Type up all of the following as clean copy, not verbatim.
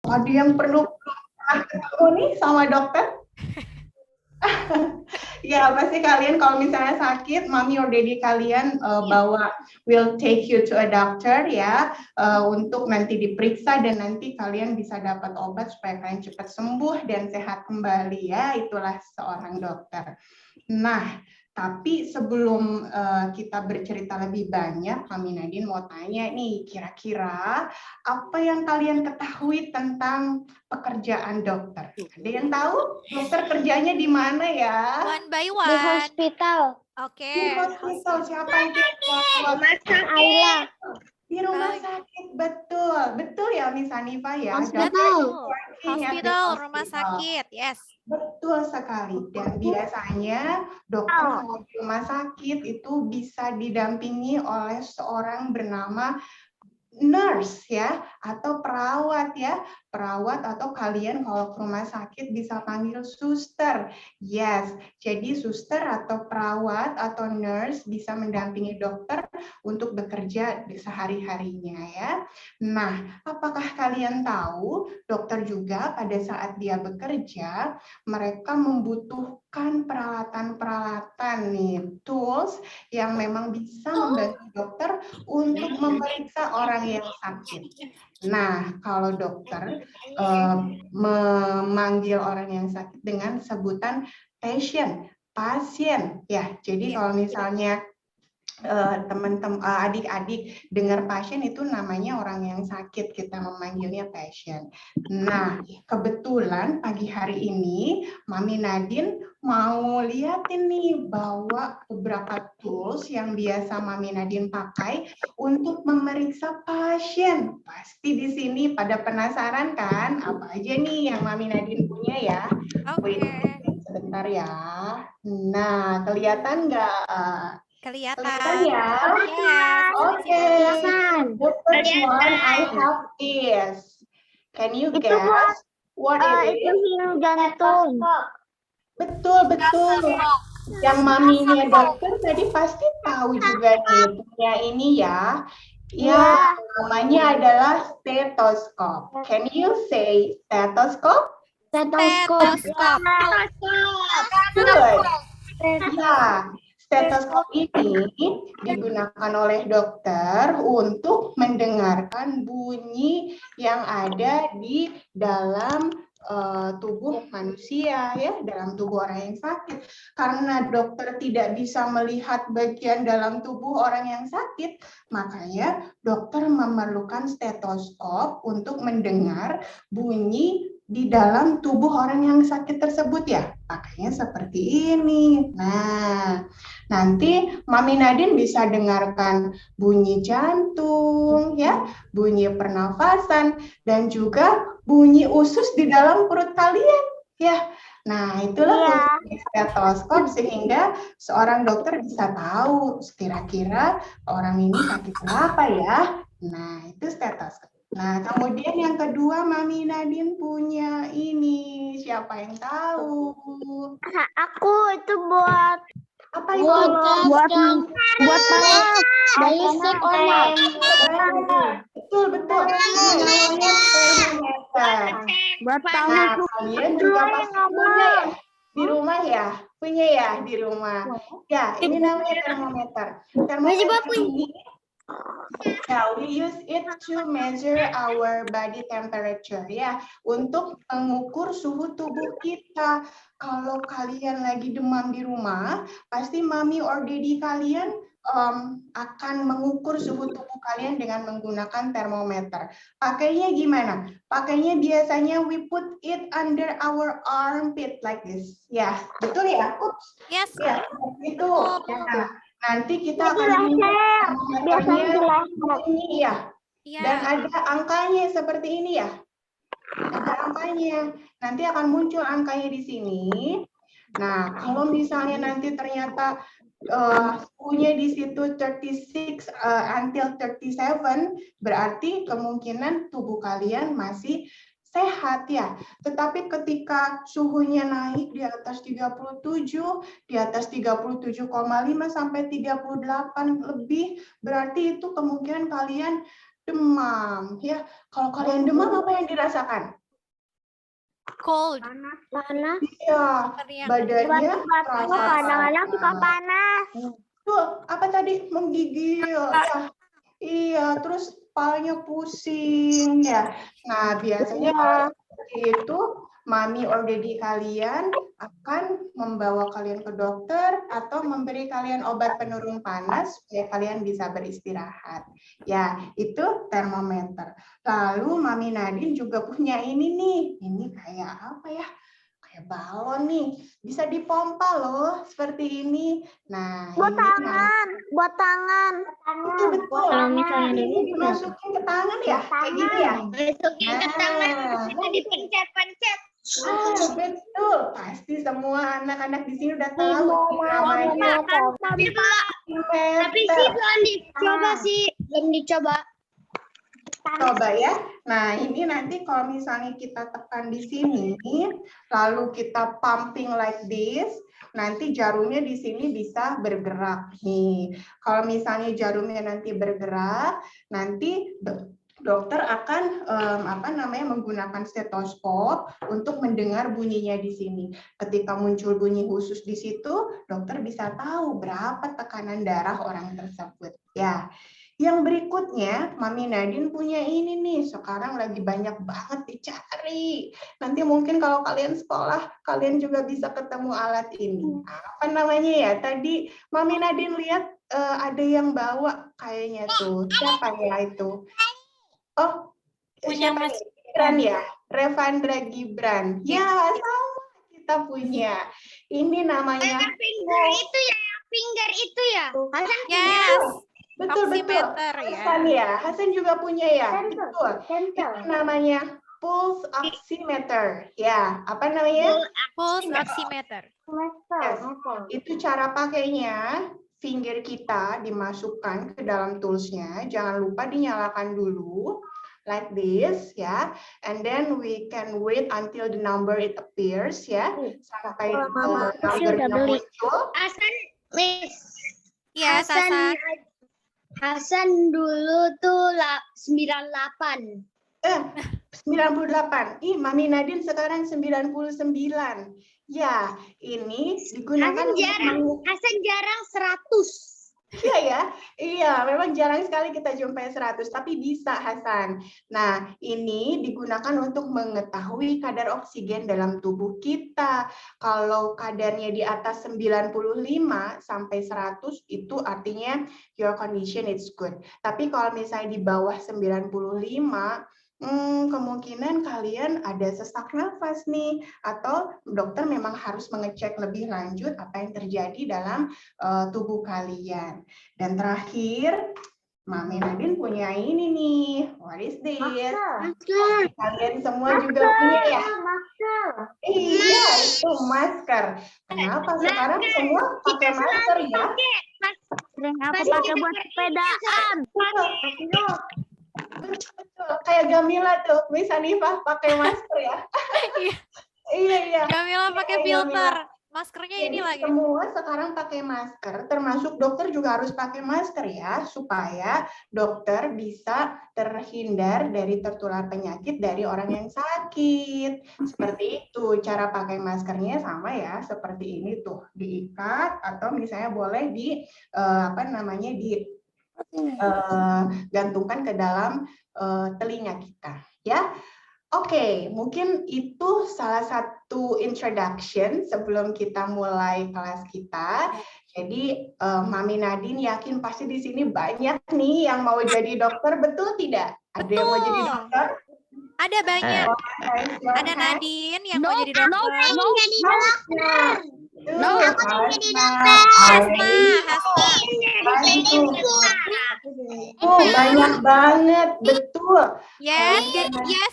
Ada yang perlu pernah ketemu nih sama dokter? Ya, pasti kalian kalau misalnya sakit, mami or daddy kalian bawa will take you to a doctor ya, untuk nanti diperiksa dan nanti kalian bisa dapat obat supaya kalian cepat sembuh dan sehat kembali ya. Itulah seorang dokter. Nah, tapi sebelum kita bercerita lebih banyak, Mami Nadine mau tanya nih, kira-kira apa yang kalian ketahui tentang pekerjaan dokter? Ada yang tahu dokter kerjanya di mana ya? One by Di one. hospital. Oke. Di hospital. Siapa yang jawab? Ayla. Di rumah sakit, betul. Betul ya, Miss Hanifa ya? Betul. Working at the Hospital, rumah hospital. sakit. Yes. Betul sekali. Dan biasanya dokter kalau di rumah sakit itu bisa didampingi oleh seorang bernama nurse ya, atau perawat ya. Perawat atau kalian kalau ke rumah sakit bisa panggil suster. Yes, jadi suster atau perawat atau nurse bisa mendampingi dokter untuk bekerja di sehari-harinya ya. Nah, apakah kalian tahu dokter juga pada saat dia bekerja, mereka membutuhkan peralatan-peralatan nih, tools yang memang bisa membantu dokter untuk memeriksa orang yang sakit. Nah, kalau dokter memanggil orang yang sakit dengan sebutan pasien, ya. Jadi kalau misalnya teman-teman adik-adik dengar pasien itu namanya orang yang sakit, kita memanggilnya pasien. Nah, kebetulan pagi hari ini Mami Nadine mau liatin nih bawa beberapa tools yang biasa Mami Nadine pakai untuk memeriksa pasien. Pasti di sini pada penasaran kan apa aja nih yang Mami Nadine punya ya? Oke. Wait, sebentar ya. Nah, kelihatan nggak? Kelihatan. Ya? Yes. Oke. The first one I have is, can you Itu guess what it Itu is? hidung jantung. Betul. Yang maminya dokter tadi pasti tahu juga nih punya ini ya. Ya, namanya adalah stetoskop. Can you say stetoskop? Stetoskop. Good. Ya, stetoskop ini digunakan oleh dokter untuk mendengarkan bunyi yang ada di dalam tubuh manusia ya, dalam tubuh orang yang sakit. Karena dokter tidak bisa melihat bagian dalam tubuh orang yang sakit, makanya dokter memerlukan stetoskop untuk mendengar bunyi di dalam tubuh orang yang sakit tersebut ya. Pakainya seperti ini. Nah, nanti Mami Nadine bisa dengarkan bunyi jantung ya, bunyi pernafasan dan juga bunyi usus di dalam perut kalian ya. Nah, itulah fungsi stetoskop sehingga seorang dokter bisa tahu kira-kira orang ini sakit apa ya. Nah, itu stetoskop. Nah, kemudian yang kedua Mami Nadine punya ini. Siapa yang tahu? Aku itu buat Apa itu? buat panas. Balistik Betul. Ini namanya termometer. Buat tahu Nah, kalian juga pasti punya ya? Di rumah ya? Punya ya di rumah? Ya, ini namanya termometer. Termometer ini we use it to measure our body temperature ya, untuk mengukur suhu tubuh kita. Kalau kalian lagi demam di rumah, pasti mami or daddy kalian akan mengukur suhu tubuh kalian dengan menggunakan termometer. Pakainya gimana? Pakainya biasanya we put it under our armpit like this. Ya, betul ya? Yes. Ya, itu. Ya. Nanti kita akan biasanya ini ya. Dan ada angkanya seperti ini ya. Ada angkanya. Nanti akan muncul angkanya di sini. Nah, kalau misalnya nanti ternyata suhunya di situ 36 until 37, berarti kemungkinan tubuh kalian masih sehat ya. Tetapi ketika suhunya naik di atas 37, di atas 37,5 sampai 38 lebih, berarti itu kemungkinan kalian demam. Ya, kalau kalian demam apa yang dirasakan? Cold. Panas. Ya, Teriak. badannya Batuk-batuk, terasa kadang-kadang suka panas. Tuh, apa tadi? Menggigil. Ya, iya, terus kepalanya pusing ya. Nah, biasanya kalau seperti itu, mami or daddy kalian akan membawa kalian ke dokter atau memberi kalian obat penurun panas supaya kalian bisa beristirahat. Ya, itu termometer. Lalu Mami Nadine juga punya ini nih. Ini kayak apa ya? Kayak balon nih. Bisa dipompa loh, seperti ini. Nah, Buat ini tangan, buat tangan. betul. Kalau misalnya Ini dimasukin ke tangan ya, kayak gini ya. Masukin ke tangan, kita dipencet-pencet. Betul. Pasti semua anak-anak di sini udah tahu ini namanya Tapi sih belum dicoba sih, belum dicoba. Coba ya. Nah, ini nanti kalau misalnya kita tekan di sini, lalu kita pumping like this, nanti jarumnya di sini bisa bergerak nih. Kalau misalnya jarumnya nanti bergerak, nanti dokter akan menggunakan stetoskop untuk mendengar bunyinya di sini. Ketika muncul bunyi khusus di situ, dokter bisa tahu berapa tekanan darah orang tersebut. Ya. Yang berikutnya, Mami Nadine punya ini nih, sekarang lagi banyak banget dicari. Nanti mungkin kalau kalian sekolah, kalian juga bisa ketemu alat ini. Apa namanya ya? Tadi Mami Nadine lihat ada yang bawa kayaknya tuh. Siapa ya itu? Oh, Punya siapa Mas nih? Gibran ya? Revandra Gibran. Ya, sama kita punya. Ini namanya Finger itu ya, finger itu ya. Hasan Yes. betul. Oximeter ya. Hasan ya, Hasan juga punya ya. Betul. Itu namanya pulse oximeter. Ya, apa namanya? Pulse oximeter. Yes. Itu cara pakainya. Finger kita dimasukkan ke dalam toolsnya. Jangan lupa dinyalakan dulu. Like this, ya. And then we can wait until the number it appears, ya. Sampai numbernya muncul. Hasan, Miss. Iya, Sasa. Hasan dulu tuh 98. 98. Ih, Mami Nadine sekarang 99. Ya, ini digunakan Hasan jarang 100. Iya ya, iya memang jarang sekali kita jumpai 100, tapi bisa Hasan. Nah, ini digunakan untuk mengetahui kadar oksigen dalam tubuh kita. Kalau kadarnya di atas 95 sampai 100 itu artinya your condition is good. Tapi kalau misalnya di bawah 95, kemungkinan kalian ada sesak nafas nih, atau dokter memang harus mengecek lebih lanjut apa yang terjadi dalam tubuh kalian. Dan terakhir, Mami Nadine punya ini nih. What is this? Kalian semua juga punya ya? Iya, itu masker. Kenapa sekarang semua pakai masker ya? Sering aku pakai buat sepedaan. Betul, kayak Gamila tuh, Miss Hanifah pakai masker ya. Iya. Gamila pakai filter. Maskernya ini Jadi lagi. semua sekarang pakai masker, termasuk dokter juga harus pakai masker ya, supaya dokter bisa terhindar dari tertular penyakit dari orang yang sakit. Seperti itu, cara pakai maskernya sama ya, seperti ini tuh, diikat atau misalnya boleh gantungkan ke dalam telinga kita, ya. Oke, mungkin itu salah satu introduction sebelum kita mulai kelas kita. Jadi, Mami Nadine yakin pasti di sini banyak nih yang mau jadi dokter, betul tidak? Ada yang mau jadi dokter? Ada banyak. Ada Nadine yang mau jadi dokter. Banyak banget, betul. Yes,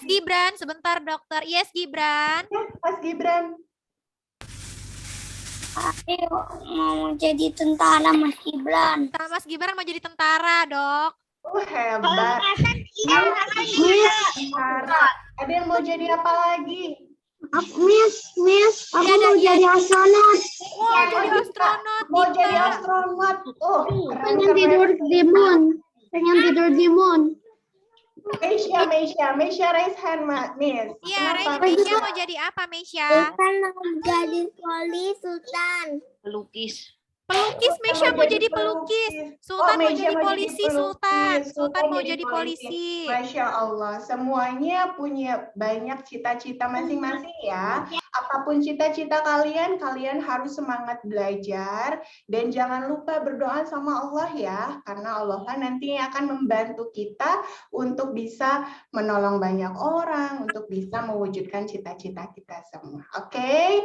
Gibran. Sebentar dokter. Yes, Gibran. Mas Gibran. Ayo mau jadi tentara Mas Gibran. Mas Gibran mau jadi tentara, dok. Hebat. Ada yang mau jadi apa lagi? Miss, aku mau jadi astronot. Wah, jadi astronot. Mau jadi astronot. Oh, Pengen tidur di moon. Meisha raise hand, Miss. Iya, Kenapa? Meisha mau jadi apa, Meisha? Sultan mau jadi poli, Sultan. Pelukis. Pelukis, Meisha mau jadi pelukis. Sultan mau Meisha jadi polisi, Sultan. Sultan mau jadi polisi. Masya Allah, semuanya punya banyak cita-cita masing-masing ya. Apapun cita-cita kalian, kalian harus semangat belajar. Dan jangan lupa berdoa sama Allah ya. Karena Allah nanti akan membantu kita untuk bisa menolong banyak orang, untuk bisa mewujudkan cita-cita kita semua. Oke?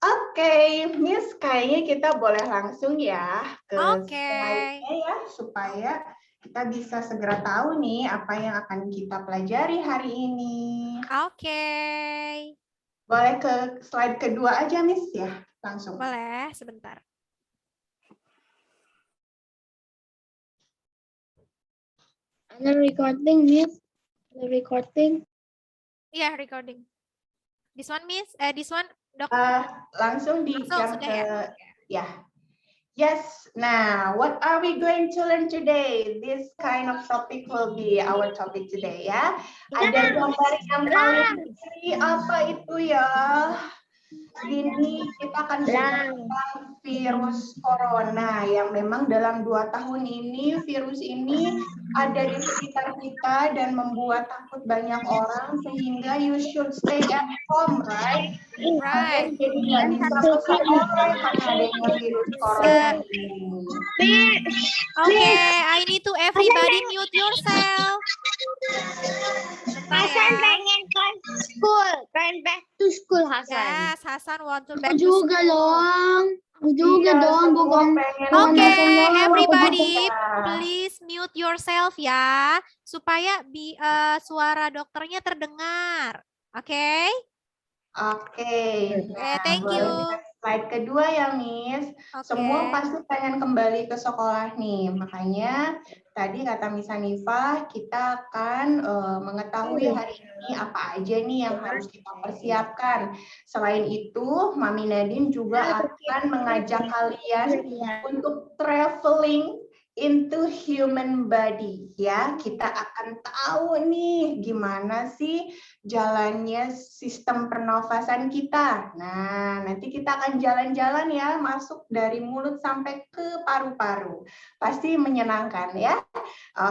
Oke, Miss, kayaknya kita boleh langsung ya ke slide-nya ya, supaya kita bisa segera tahu nih apa yang akan kita pelajari hari ini. Oke. Boleh ke slide kedua aja, Miss, ya? Langsung. Boleh, sebentar. Ada recording, Miss. Ada recording. Iya, recording. This one, Miss. This one, Dok. Langsung di Langsung jam sudah ke... ya? Ya. Yes, now what are we going to learn today? This kind of topic will be our topic today ya. Ada gambar yang paling kiri, apa itu ya? Ini kita akan belajar tentang virus corona yang memang dalam 2 tahun ini virus ini ada di sekitar kita dan membuat takut banyak orang sehingga you should stay at home, right? Right. Jadi nggak bisa keluar karena adanya virus corona ini. Okay, I need to everybody mute yourself. Hasan pengen ke school, pengen back to school Hasan. Yes, Hasan want to back Aku to juga school. dong. Aku juga dong, bukan. Okay, everybody, please mute yourself ya, supaya suara dokternya terdengar. Oke? Oke. Thank you. Slide kedua ya, Miss. Semua pasti pengen kembali ke sekolah nih. Makanya tadi kata Miss Hanifah, kita akan mengetahui hari ini apa aja nih yang harus kita persiapkan. Selain itu, Mami Nadine juga akan mengajak kalian untuk traveling into human body ya. Kita akan tahu nih gimana sih jalannya sistem pernafasan kita. Nah, nanti kita akan jalan-jalan ya, masuk dari mulut sampai ke paru-paru. Pasti menyenangkan ya.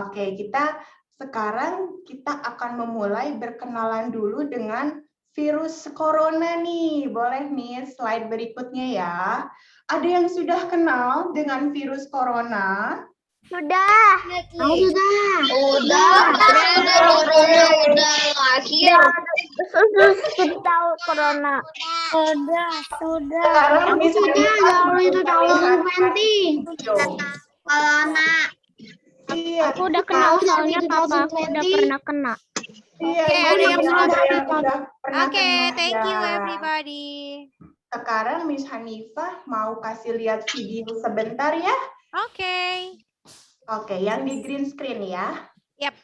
Oke, sekarang kita akan memulai berkenalan dulu dengan virus corona nih. Boleh nih slide berikutnya ya. Ada yang sudah kenal dengan virus corona? Sudah. Udah Akhir. Sudah tahu corona. Sudah. Sekarang Aku sudah dari 2020. Corona. Iya, Aku udah kenal soalnya papa aku udah pernah kena. Iya, Oke, ada yang sudah sudah. pernah Oke, kenal, thank you ya. everybody. Sekarang Miss Hanifah mau kasih lihat video sebentar ya. Oke. Oke, yang di green screen ya. Yap.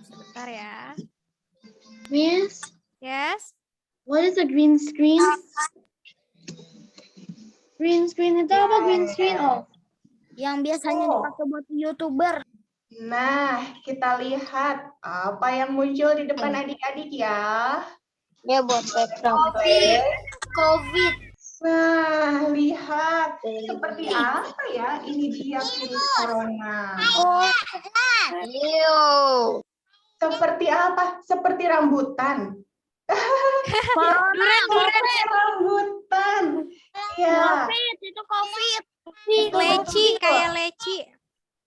Sebentar ya. Miss, Yes. what is a green screen? Green screen itu apa green screen? Oh, yang biasanya dipakai buat YouTuber. Nah, kita lihat apa yang muncul di depan adik-adik ya. Ya buat background. COVID. Nah, lihat seperti apa ya? Ini dia virus corona. Yo. Seperti apa? Seperti rambutan. Duren. Rambutan. Ya. COVID, itu COVID. Leci, kayak leci.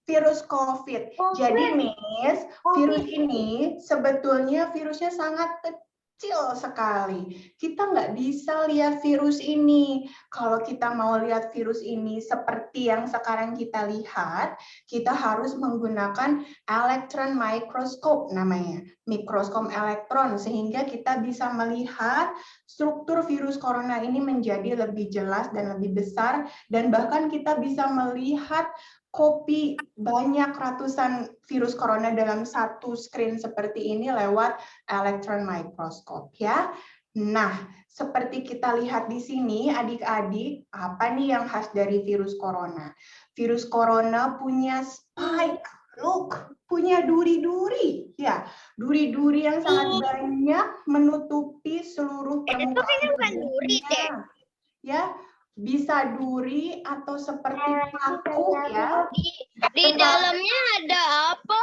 Virus COVID. Jadi, Miss, virus ini sebetulnya virusnya sangat kecil sekali. Kita nggak bisa lihat virus ini. Kalau kita mau lihat virus ini seperti yang sekarang kita lihat, kita harus menggunakan electron microscope namanya. Mikroskop elektron, sehingga kita bisa melihat struktur virus corona ini menjadi lebih jelas dan lebih besar, dan bahkan kita bisa melihat kopi banyak ratusan virus corona dalam satu screen seperti ini lewat electron microscope ya. Nah, seperti kita lihat di sini, adik-adik, apa nih yang khas dari virus corona? Virus corona punya spike, look, punya duri-duri. Ya, duri-duri yang sangat banyak menutupi seluruh Itu permukaan kayaknya bukan duri deh. tubuhnya. Ya, bisa duri atau seperti paku ya. Di dalamnya ada apa?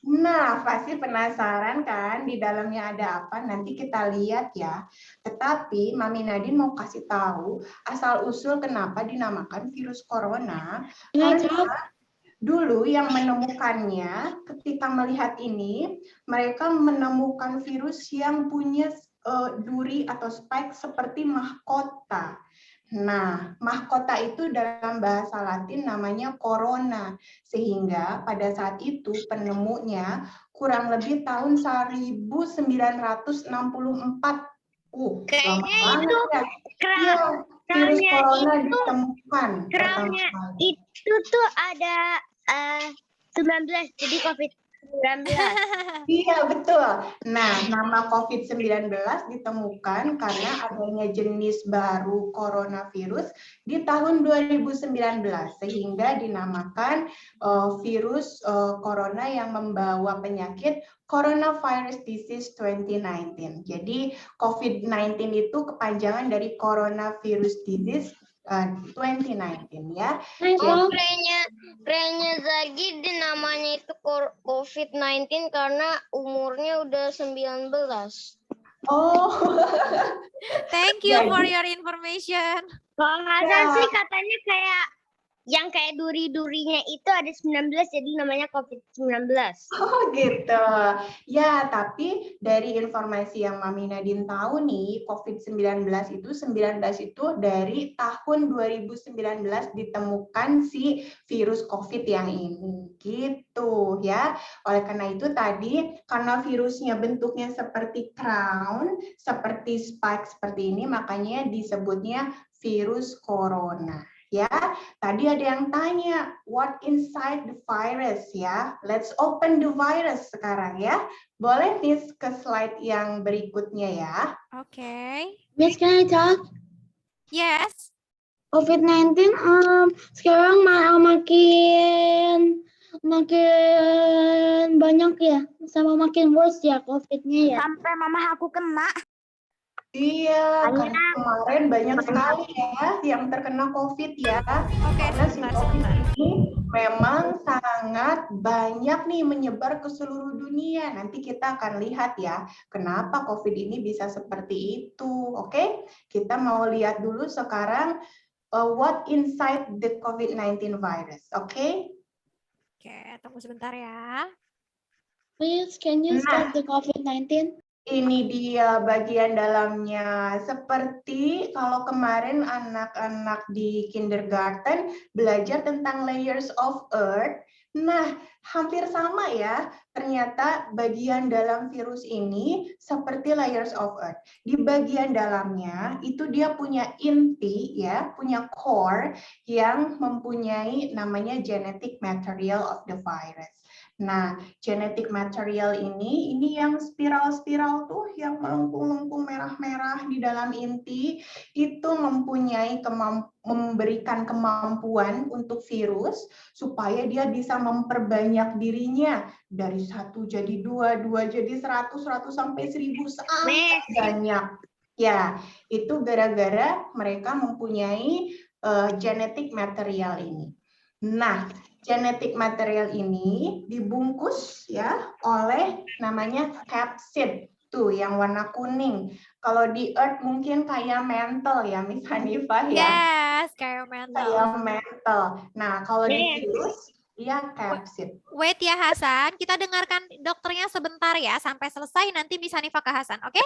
Nah, pasti penasaran kan di dalamnya ada apa? Nanti kita lihat ya. Tetapi Mami Nadine mau kasih tahu asal-usul kenapa dinamakan virus corona. Karena dulu yang menemukannya ketika melihat ini, mereka menemukan virus yang punya duri atau spike seperti mahkota. Nah, mahkota itu dalam bahasa Latin namanya corona. Sehingga pada saat itu penemunya kurang lebih tahun 1964. Kayaknya lama itu banget ya. Iya, virus kerangnya corona itu ditemukan pertama kerangnya kali. itu tuh ada 19 jadi COVID-19. Iya, betul. Nah, nama COVID-19 ditemukan karena adanya jenis baru coronavirus di tahun 2019, sehingga dinamakan virus corona yang membawa penyakit Coronavirus Disease 2019. Jadi, COVID-19 itu kepanjangan dari Coronavirus Disease 2019 ya. Oh, kerennya Zagi namanya itu COVID-19 karena umurnya udah 19. Oh. Thank you for your information. Kalau nggak salah sih katanya kayak yang kayak duri-durinya itu ada 19 jadi namanya COVID-19. Oh gitu. Ya, tapi dari informasi yang Mami Nadine tahu nih, COVID-19 itu dari tahun 2019 ditemukan si virus COVID yang ini. Gitu ya. Oleh karena itu tadi, karena virusnya bentuknya seperti crown, seperti spike seperti ini, makanya disebutnya virus corona. Ya, tadi ada yang tanya, what inside the virus ya? Let's open the virus sekarang ya. Boleh Miss ke slide yang berikutnya ya. Okay. Miss, can I talk? Yes. COVID-19 sekarang makin banyak ya, sama makin worse ya COVID-nya ya. Sampai mama aku kena. Iya, karena kemarin banyak sekali ya yang terkena COVID ya. Oke, Karena si sebentar, COVID sebentar. ini memang sangat banyak nih menyebar ke seluruh dunia. Nanti kita akan lihat ya, kenapa COVID ini bisa seperti itu. Oke, kita mau lihat dulu sekarang what inside the COVID-19 virus. Oke? Oke, tunggu sebentar ya. Please, can you stop the COVID-19? Ini dia bagian dalamnya. Seperti kalau kemarin anak-anak di kindergarten belajar tentang layers of earth. Nah, hampir sama ya. Ternyata bagian dalam virus ini seperti layers of earth. Di bagian dalamnya itu dia punya inti ya, punya core yang mempunyai namanya genetic material of the virus. Nah, genetic material ini yang spiral-spiral tuh yang melengkung-lengkung merah-merah di dalam inti itu mempunyai memberikan kemampuan untuk virus supaya dia bisa memperbanyak dirinya dari 1 jadi 2, 2 jadi 100, 100 sampai 1000 sangat banyak. Ya, itu gara-gara mereka mempunyai genetic material ini. Nah, genetic material ini dibungkus ya oleh namanya capsid tuh yang warna kuning. Kalau di Earth mungkin kayak mantle ya, Miss Hanifah ya. Yes, kayak mental. Kayak mantle. Nah, kalau di virus ya capsid. Wait ya Hasan, kita dengarkan dokternya sebentar ya sampai selesai nanti Miss Hanifah ke Hasan, oke?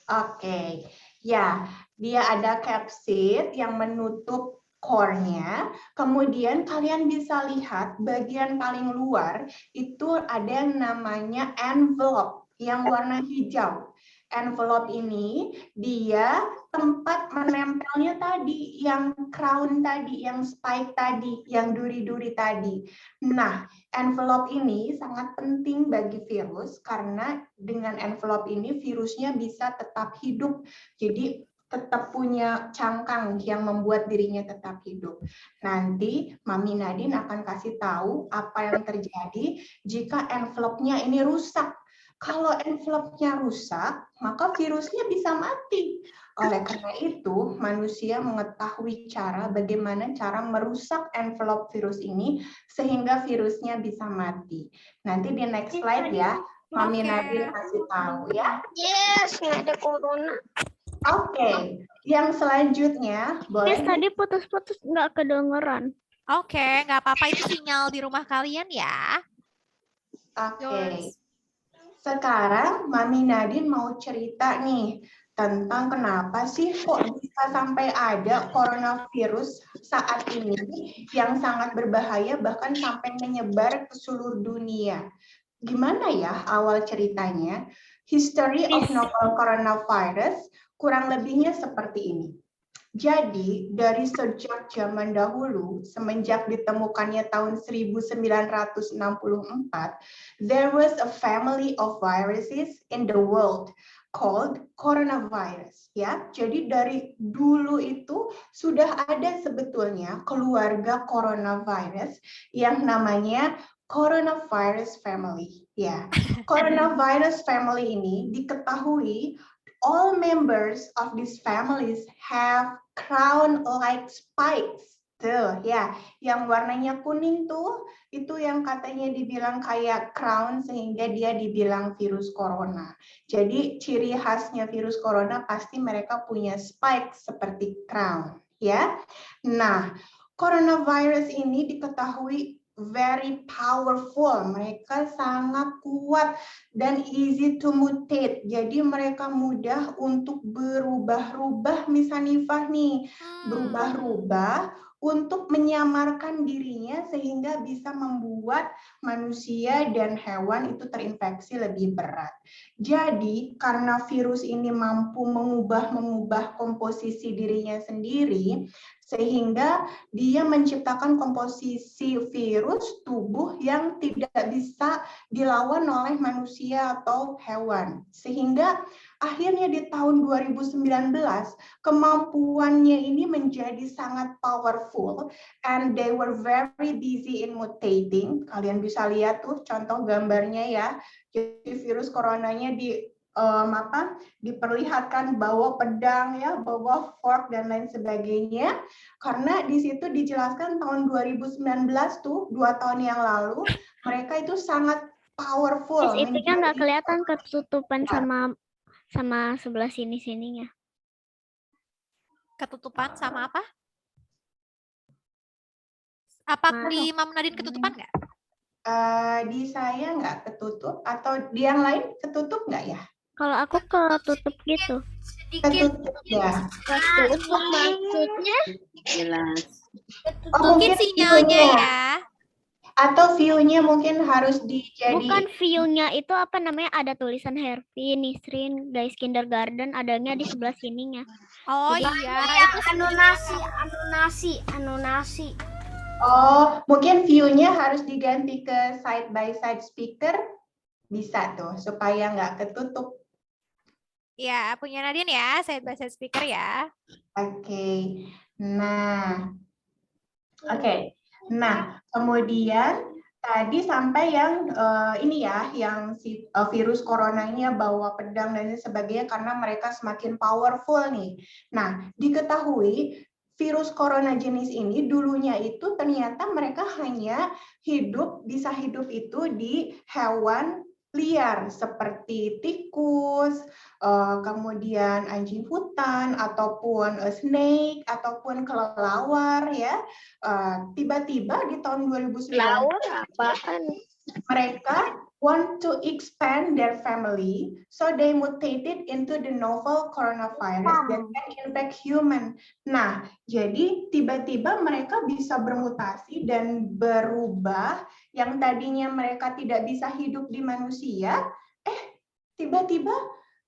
Oke. Ya, dia ada capsid yang menutup core-nya, kemudian kalian bisa lihat bagian paling luar itu ada yang namanya envelope yang warna hijau. envelope ini dia tempat menempelnya tadi, yang crown tadi, yang spike tadi, yang duri-duri tadi. Nah, envelope ini sangat penting bagi virus karena dengan envelope ini virusnya bisa tetap hidup. Jadi tetap punya cangkang yang membuat dirinya tetap hidup. Nanti Mami Nadine akan kasih tahu apa yang terjadi jika envelope-nya ini rusak. Kalau envelope-nya rusak, maka virusnya bisa mati. Oleh karena itu, manusia mengetahui bagaimana cara merusak envelope virus ini sehingga virusnya bisa mati. Nanti di next slide ya, Mami Oke. Nadine kasih tahu ya. Yes, nggak ada corona. Oke, yang selanjutnya boleh. tadi putus-putus nggak kedengeran. Oke, nggak apa-apa, itu sinyal di rumah kalian ya. Oke. Sekarang Mami Nadine mau cerita nih tentang kenapa sih kok bisa sampai ada coronavirus saat ini yang sangat berbahaya bahkan sampai menyebar ke seluruh dunia. Gimana ya awal ceritanya? History of novel coronavirus kurang lebihnya seperti ini. Jadi, dari sejak zaman dahulu, semenjak ditemukannya tahun 1964, there was a family of viruses in the world called coronavirus. Ya, jadi dari dulu itu sudah ada sebetulnya keluarga coronavirus yang namanya coronavirus family. Ya, coronavirus family ini diketahui all members of these families have crown-like spikes. Tuh, ya, yang warnanya kuning tuh, itu yang katanya dibilang kayak crown sehingga dia dibilang virus corona. Jadi ciri khasnya virus corona pasti mereka punya spike seperti crown, ya. Nah, coronavirus ini diketahui very powerful, mereka sangat kuat dan easy to mutate. Jadi mereka mudah untuk berubah-ubah, Miss Hanifah nih, berubah-ubah untuk menyamarkan dirinya sehingga bisa membuat manusia dan hewan itu terinfeksi lebih berat. Jadi karena virus ini mampu mengubah komposisi dirinya sendiri, sehingga dia menciptakan komposisi virus tubuh yang tidak bisa dilawan oleh manusia atau hewan. Sehingga akhirnya di tahun 2019 kemampuannya ini menjadi sangat powerful and they were very busy in mutating. Kalian bisa lihat tuh contoh gambarnya ya. Jadi virus coronanya diperlihatkan bawa pedang ya, bawa fork dan lain sebagainya, karena di situ dijelaskan tahun 2019 tuh 2 tahun yang lalu mereka itu sangat powerful. Itu nggak kelihatan ketutupan sama sebelah sininya. Ketutupan sama apa? Apa di Mam Nadine ketutupan nggak? Di saya nggak ketutup, atau di yang lain ketutup nggak ya? Kalau aku ketutup gitu. Ketutup ya. Ketutup maksudnya? Jelas. Mungkin sinyalnya ya. Atau view-nya mungkin harus Bukan view-nya itu apa namanya, ada tulisan Hervi, Nisrin, guys kindergarten, adanya di sebelah sininya. Oh Jadi, iya, itu Anunasi. Oh, mungkin view-nya harus diganti ke side by side speaker, bisa tuh supaya nggak ketutup. ya punya Nadine ya, side by side speaker ya. Oke. Nah, Nah, kemudian tadi sampai yang ini ya, yang si virus coronanya bawa pedang dan sebagainya karena mereka semakin powerful nih. Nah, diketahui virus corona jenis ini dulunya itu ternyata mereka hanya bisa hidup itu di hewan liar seperti tikus, kemudian anjing hutan ataupun snake ataupun kelelawar ya. Tiba-tiba di tahun 2019 mereka want to expand their family, so they mutated into the novel coronavirus that can infect human. Nah, jadi tiba-tiba mereka bisa bermutasi dan berubah, yang tadinya mereka tidak bisa hidup di manusia, tiba-tiba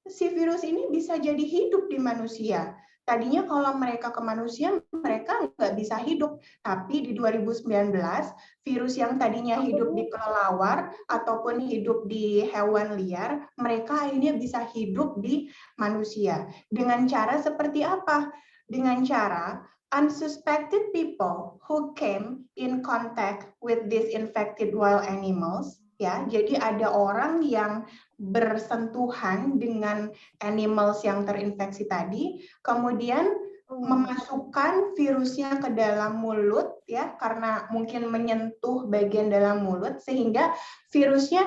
si virus ini bisa jadi hidup di manusia. Tadinya kalau mereka ke manusia, mereka nggak bisa hidup. Tapi di 2019, virus yang tadinya hidup di kelelawar ataupun hidup di hewan liar, mereka akhirnya bisa hidup di manusia. Dengan cara seperti apa? Dengan cara unsuspected people who came in contact with these infected wild animals, ya. Jadi ada orang yang bersentuhan dengan animals yang terinfeksi tadi, kemudian memasukkan virusnya ke dalam mulut, ya, karena mungkin menyentuh bagian dalam mulut, sehingga virusnya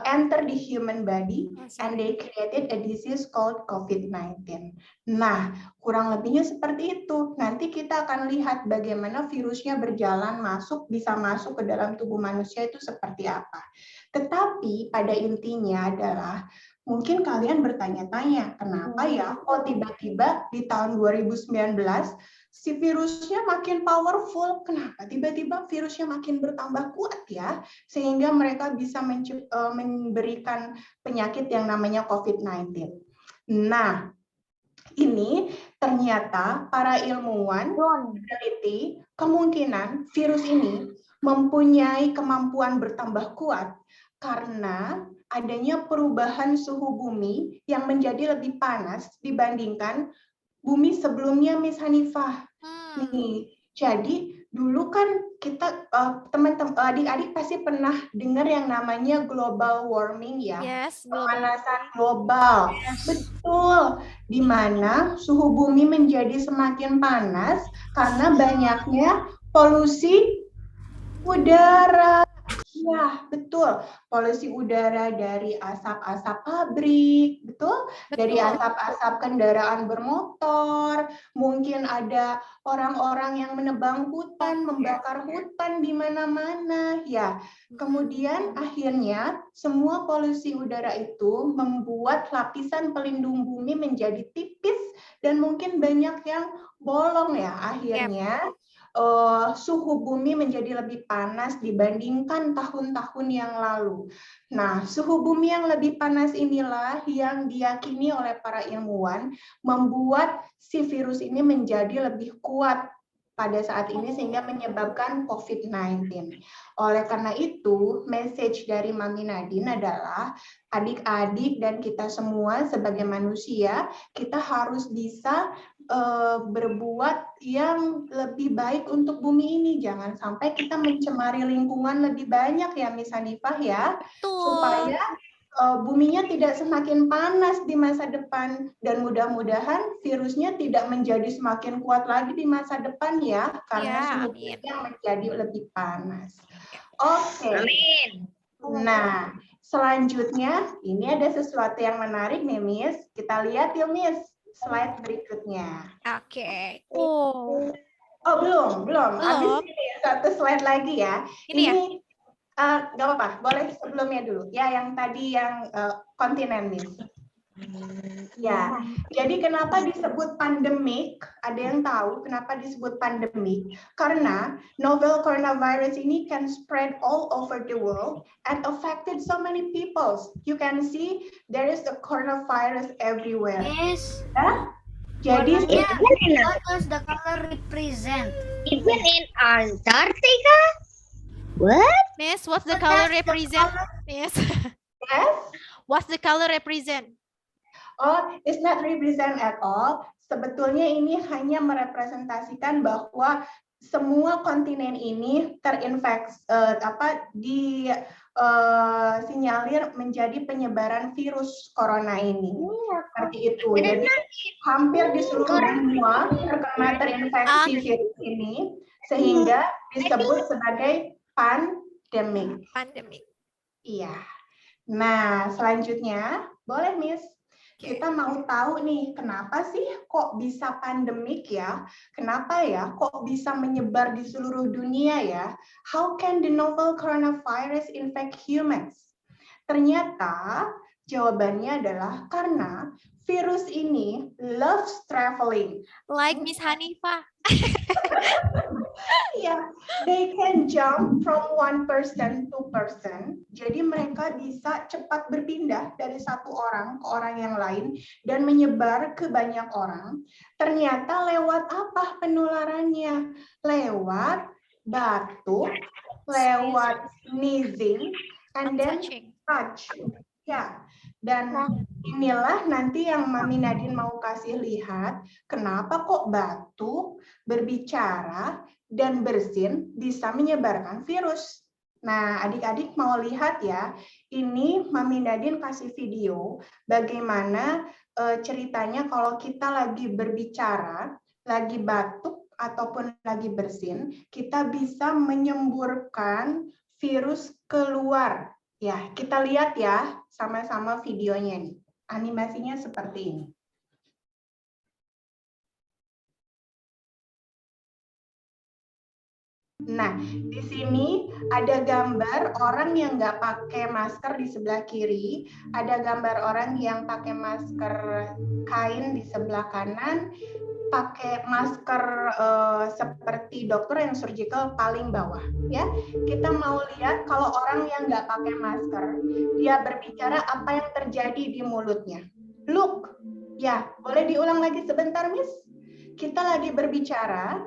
enter the human body and they created a disease called COVID-19. Nah, kurang lebihnya seperti itu. Nanti kita akan lihat bagaimana virusnya berjalan bisa masuk ke dalam tubuh manusia itu seperti apa. Tetapi pada intinya adalah mungkin kalian bertanya-tanya, kenapa ya kok tiba-tiba di tahun 2019 si virusnya makin powerful? Kenapa tiba-tiba virusnya makin bertambah kuat ya? Sehingga mereka bisa memberikan penyakit yang namanya COVID-19. Nah, ini ternyata para ilmuwan meneliti kemungkinan virus ini mempunyai kemampuan bertambah kuat karena adanya perubahan suhu bumi yang menjadi lebih panas dibandingkan bumi sebelumnya, Miss Hanifah. Nih, jadi dulu kan kita teman-teman adik-adik pasti pernah dengar yang namanya global warming ya. Yes, pemanasan global. Betul. Di mana suhu bumi menjadi semakin panas karena banyaknya polusi udara. Ya, betul. Polusi udara dari asap-asap pabrik, betul? Dari asap-asap kendaraan bermotor, mungkin ada orang-orang yang menebang hutan, membakar hutan di mana-mana, ya. Kemudian akhirnya semua polusi udara itu membuat lapisan pelindung bumi menjadi tipis dan mungkin banyak yang bolong ya. Akhirnya suhu bumi menjadi lebih panas dibandingkan tahun-tahun yang lalu. Nah, suhu bumi yang lebih panas inilah yang diyakini oleh para ilmuwan membuat si virus ini menjadi lebih kuat pada saat ini sehingga menyebabkan COVID-19. Oleh karena itu, message dari Mami Nadine adalah adik-adik dan kita semua sebagai manusia, kita harus bisa berbuat yang lebih baik untuk bumi ini. Jangan sampai kita mencemari lingkungan lebih banyak ya, Miss Hanifah ya. Supaya buminya tidak semakin panas di masa depan dan mudah-mudahan virusnya tidak menjadi semakin kuat lagi di masa depan ya karena suhu yang menjadi lebih panas. Oke. Nah, selanjutnya ini ada sesuatu yang menarik nih, Miss. Kita lihat yuk, Miss, slide berikutnya. Oke. Oh, belum. Habis ini satu slide lagi ya. Ini nggak apa-apa, boleh sebelumnya dulu. Ya, yang tadi yang kontinen, Miss. Ya, jadi kenapa disebut pandemik? Ada yang tahu kenapa disebut pandemik? Karena novel coronavirus ini can spread all over the world and affected so many people. You can see there is a coronavirus everywhere. Yes. Jadi, what does the color represent? Even in Antarctica? What? Miss, what's the color represent? Yes. Yes. What's the color represent? Oh, it's not represent at all. Sebetulnya ini hanya merepresentasikan bahwa semua kontinen ini terinfeksi sinyalir menjadi penyebaran virus corona ini. Seperti itu. Jadi hampir di seluruh dunia terkena terinfeksi virus ini sehingga disebut sebagai pandemik. Pandemik. Iya. Nah, selanjutnya boleh, Miss. Kita mau tahu nih, kenapa sih kok bisa pandemik ya? Kenapa ya kok bisa menyebar di seluruh dunia ya? How can the novel coronavirus infect humans? Ternyata jawabannya adalah karena virus ini loves traveling. Like Miss Hanifah. Yeah, they can jump from one person to person. Jadi mereka bisa cepat berpindah dari satu orang ke orang yang lain dan menyebar ke banyak orang. Ternyata lewat apa penularannya? Lewat batuk, lewat sneezing, and then Touching. touch. Ya, dan inilah nanti yang Mami Nadine mau kasih lihat, kenapa kok batuk, berbicara, dan bersin bisa menyebarkan virus. Nah, adik-adik mau lihat ya, ini Mami Nadine kasih video bagaimana ceritanya kalau kita lagi berbicara, lagi batuk, ataupun lagi bersin, kita bisa menyemburkan virus keluar. Ya, kita lihat ya sama-sama videonya nih. Animasinya seperti ini. Nah, di sini ada gambar orang yang nggak pakai masker di sebelah kiri, ada gambar orang yang pakai masker kain di sebelah kanan, pakai masker seperti dokter yang surgical paling bawah. Ya, kita mau lihat kalau orang yang nggak pakai masker, dia berbicara apa yang terjadi di mulutnya. Look, ya, boleh diulang lagi sebentar, Miss? Kita lagi berbicara.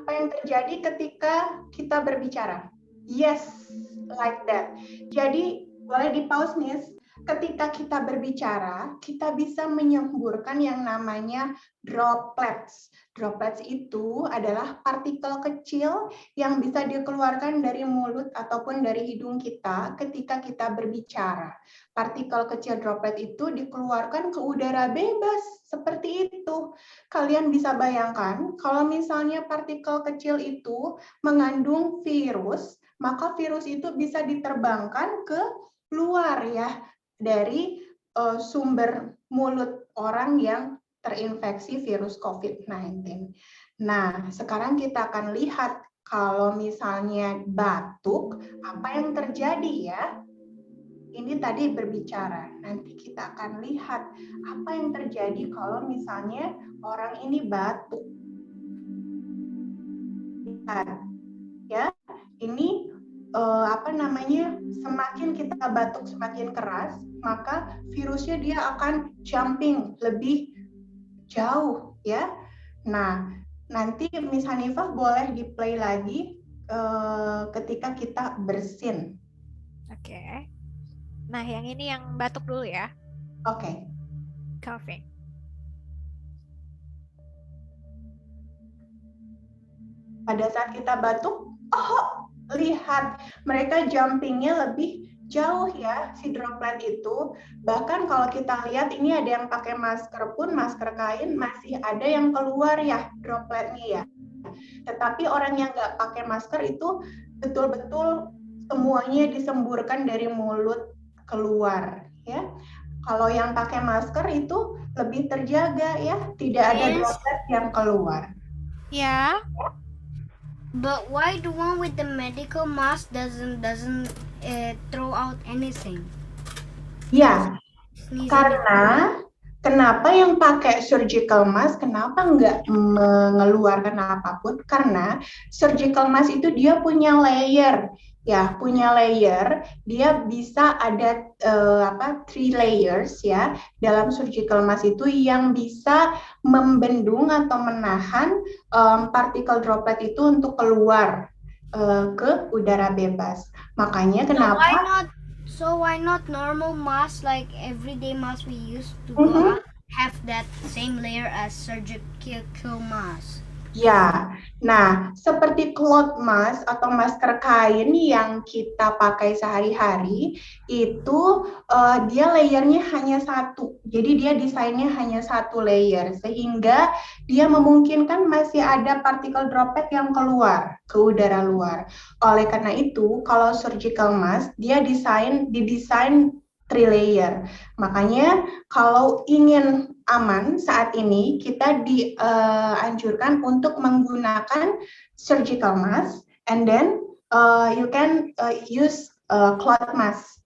Apa yang terjadi ketika kita berbicara? Yes, like that. Jadi boleh di pause, Miss. Ketika kita berbicara, kita bisa menyemburkan yang namanya droplets. Droplets itu adalah partikel kecil yang bisa dikeluarkan dari mulut ataupun dari hidung kita ketika kita berbicara. Partikel kecil droplet itu dikeluarkan ke udara bebas, seperti itu. Kalian bisa bayangkan, kalau misalnya partikel kecil itu mengandung virus, maka virus itu bisa diterbangkan ke luar ya, dari sumber mulut orang yang terinfeksi virus COVID-19. Nah, sekarang kita akan lihat kalau misalnya batuk, apa yang terjadi ya? Ini tadi berbicara, nanti kita akan lihat apa yang terjadi kalau misalnya orang ini batuk. Lihat, ya, ini semakin kita batuk semakin keras, maka virusnya dia akan jumping lebih jauh ya. Nah, nanti Miss Hanifah boleh di-play lagi ketika kita bersin. Oke. Nah, yang ini yang batuk dulu ya. Oke. Coughing. Pada saat kita batuk, lihat mereka jumpingnya lebih jauh ya si droplet itu. Bahkan kalau kita lihat ini ada yang pakai masker pun, masker kain masih ada yang keluar ya dropletnya ya. Tetapi orang yang nggak pakai masker itu betul-betul semuanya disemburkan dari mulut keluar ya. Kalau yang pakai masker itu lebih terjaga ya, tidak ada droplet yang keluar. Ya. But why the one with the medical mask doesn't throw out anything? Ya, Sneezing. karena kenapa yang pakai surgical mask, kenapa nggak mengeluarkan apapun? Karena surgical mask itu dia punya layer, ya, punya layer. Dia bisa ada 3 layers ya dalam surgical mask itu yang bisa membendung atau menahan partikel droplet itu untuk keluar ke udara bebas. Makanya kenapa? So why not normal mask like everyday mask we used to have that same layer as surgical mask? Ya, nah seperti cloth mask atau masker kain yang kita pakai sehari-hari itu dia layernya hanya satu, jadi dia desainnya hanya satu layer sehingga dia memungkinkan masih ada partikel droplet yang keluar ke udara luar. Oleh karena itu, kalau surgical mask dia didesain 3 layer. Makanya kalau ingin aman saat ini kita dianjurkan untuk menggunakan surgical mask and then you can use cloth mask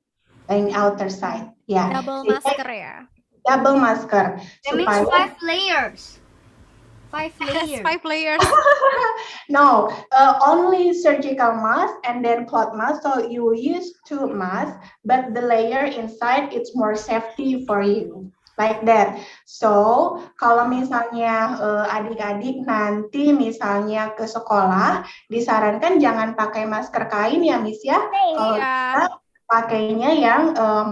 in outer side. Ya. Double masker ya. Double masker. That means 5 layers. 5 layers. 5 layers. No, only surgical mask and then cloth mask. So you use 2 masks, but the layer inside it's more safety for you. Like that. So, kalau misalnya adik-adik nanti misalnya ke sekolah, disarankan jangan pakai masker kain ya, Miss ya. Kalau Iya. kita pakainya yang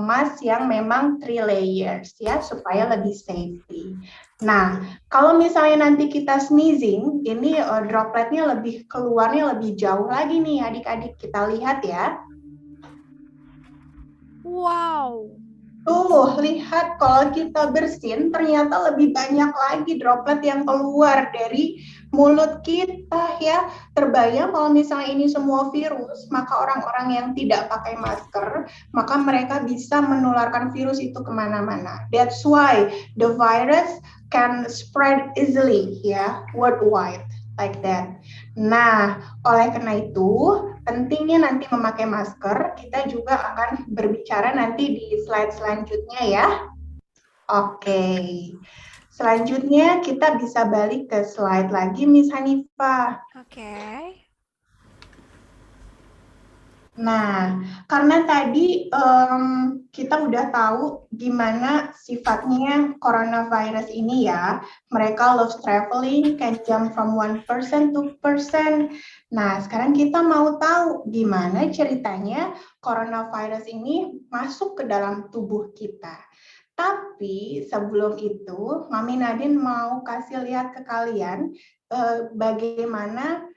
mask yang memang 3 layers ya, supaya lebih safety. Nah, kalau misalnya nanti kita sneezing, ini dropletnya keluarnya lebih jauh lagi nih adik-adik. Kita lihat ya. Wow. Tuh, lihat kalau kita bersin ternyata lebih banyak lagi droplet yang keluar dari mulut kita ya. Terbayang kalau misalnya ini semua virus, maka orang-orang yang tidak pakai masker, maka mereka bisa menularkan virus itu kemana-mana. That's why the virus can spread easily ya, worldwide like that. Nah, oleh karena itu pentingnya nanti memakai masker. Kita juga akan berbicara nanti di slide selanjutnya ya. Oke. Selanjutnya kita bisa balik ke slide lagi, Miss Hanifah. Oke. Nah, karena tadi kita udah tahu gimana sifatnya coronavirus ini ya. Mereka love traveling, can jump from one person to person. Nah, sekarang kita mau tahu gimana ceritanya coronavirus ini masuk ke dalam tubuh kita. Tapi sebelum itu, Mami Nadine mau kasih lihat ke kalian bagaimana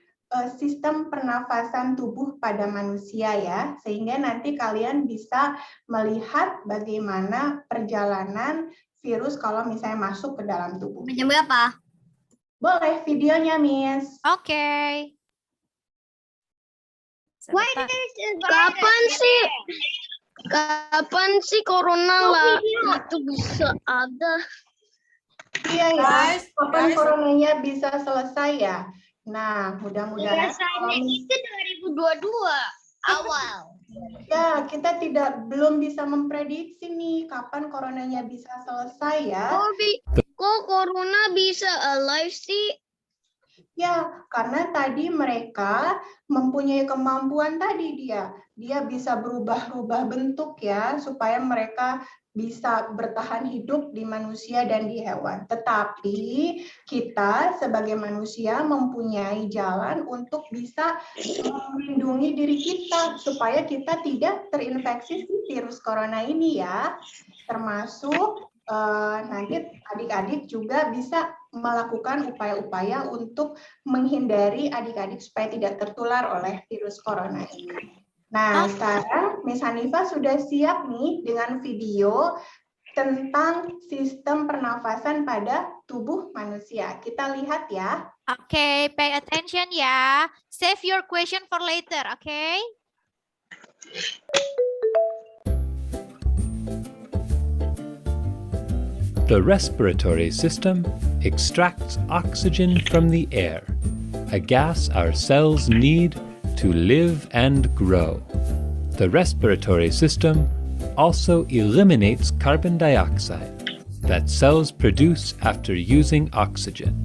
sistem pernafasan tubuh pada manusia ya, sehingga nanti kalian bisa melihat bagaimana perjalanan virus kalau misalnya masuk ke dalam tubuh. Jam berapa? Boleh videonya, Miss. Oke. Why Sebentar. there's a virus? Kapan sih corona lah itu bisa ada? Iya ya, Guys, kapan guys. coronanya bisa selesai ya? Nah, mudah-mudahan Biasanya itu 2022 awal. ya kita belum bisa memprediksi nih kapan coronanya bisa selesai ya. Kok corona bisa alive sih? Ya, karena tadi mereka mempunyai kemampuan tadi dia bisa berubah-ubah bentuk ya, supaya mereka bisa bertahan hidup di manusia dan di hewan. Tetapi kita sebagai manusia mempunyai jalan untuk bisa melindungi diri kita supaya kita tidak terinfeksi virus corona ini ya. Termasuk nanti adik-adik juga bisa melakukan upaya-upaya untuk menghindari adik-adik supaya tidak tertular oleh virus corona ini. Nah, sekarang Miss Hanifah sudah siap nih dengan video tentang sistem pernafasan pada tubuh manusia. Kita lihat ya. Oke, pay attention ya. Save your question for later, oke? The respiratory system extracts oxygen from the air, a gas our cells need to live and grow. The respiratory system also eliminates carbon dioxide that cells produce after using oxygen.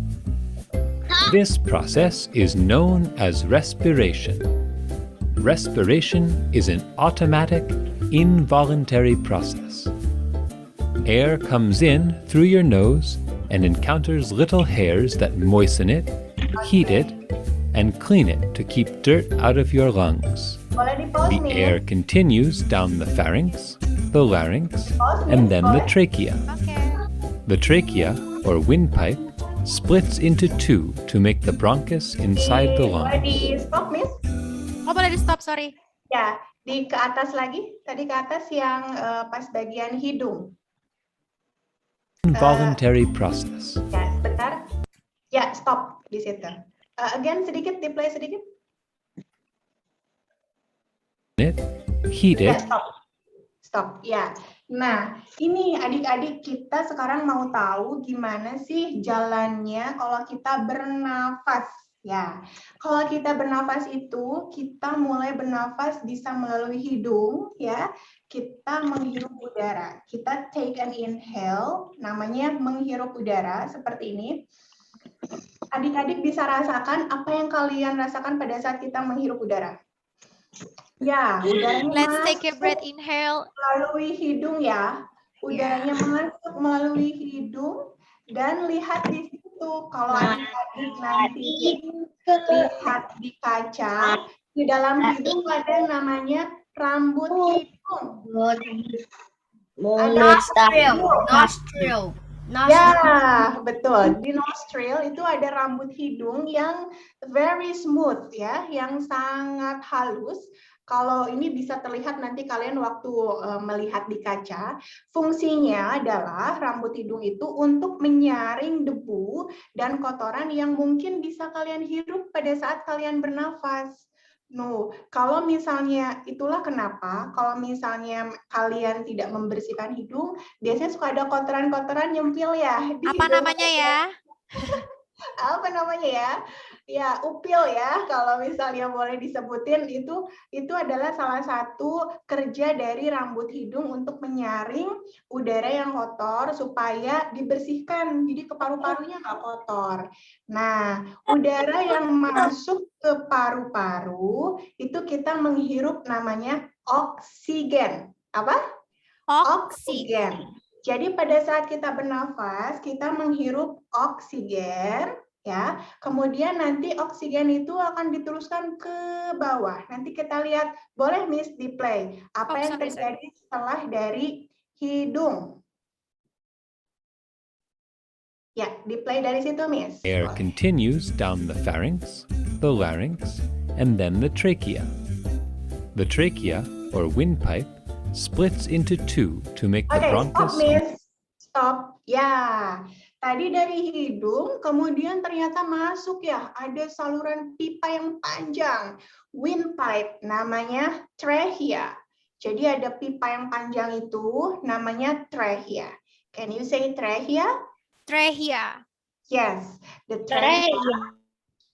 This process is known as respiration. Respiration is an automatic, involuntary process. Air comes in through your nose and encounters little hairs that moisten it, heat it, and clean it to keep dirt out of your lungs. Boleh di-pause The nih. air continues down the pharynx, the larynx, and then the trachea. Oke. The trachea, or windpipe, splits into two to make the bronchus inside the Boleh lung. di-stop, Miss? Oh, boleh di stop, sorry. Ya, ke atas lagi. Tadi ke atas yang pas bagian hidung. Involuntary process. Ya, sebentar. Ya, stop di situ. Again, sedikit, di-play sedikit. Heat Ya, it, stop. Stop, ya. Nah, ini adik-adik kita sekarang mau tahu gimana sih jalannya kalau kita bernafas. Ya, kalau kita bernafas itu, kita mulai bernafas bisa melalui hidung, ya. Kita menghirup udara. Kita take an inhale, namanya menghirup udara, seperti ini. Adik-adik bisa rasakan apa yang kalian rasakan pada saat kita menghirup udara? Ya, udaranya Let's take a masuk breath, inhale. melalui hidung ya. Udaranya masuk melalui hidung dan lihat di situ. Kalau adik-adik nanti lihat di kaca, di dalam hidung ada namanya rambut hidung. Nostril. Ya, betul. Di nostril itu ada rambut hidung yang very smooth ya, yang sangat halus. Kalau ini bisa terlihat nanti kalian waktu melihat di kaca, fungsinya adalah rambut hidung itu untuk menyaring debu dan kotoran yang mungkin bisa kalian hirup pada saat kalian bernafas. No, kalau misalnya itulah kenapa kalau misalnya kalian tidak membersihkan hidung, biasanya suka ada kotoran-kotoran nyempil ya di Apa hidung. namanya ya? Apa namanya ya? Ya, upil ya. Kalau misalnya boleh disebutin itu adalah salah satu kerja dari rambut hidung untuk menyaring udara yang kotor supaya dibersihkan. Jadi ke paru-parunya nggak kotor. Nah, udara yang masuk ke paru-paru itu kita menghirup namanya oksigen. Apa? Oksigen. Jadi pada saat kita bernafas, kita menghirup oksigen, ya. Kemudian nanti oksigen itu akan diteruskan ke bawah. Nanti kita lihat, boleh Miss di play apa yang terjadi setelah dari hidung. Ya, di play dari situ, Miss. Air continues down the pharynx, the larynx, and then the trachea. The trachea, or windpipe, splits into two to make the Oke, bronchus. stop, Miss. Stop. Ya, tadi dari hidung, kemudian ternyata masuk ya, ada saluran pipa yang panjang, windpipe, namanya trachea. Jadi ada pipa yang panjang itu, namanya trachea. Can you say trachea? Trachea. Yes, the trachea.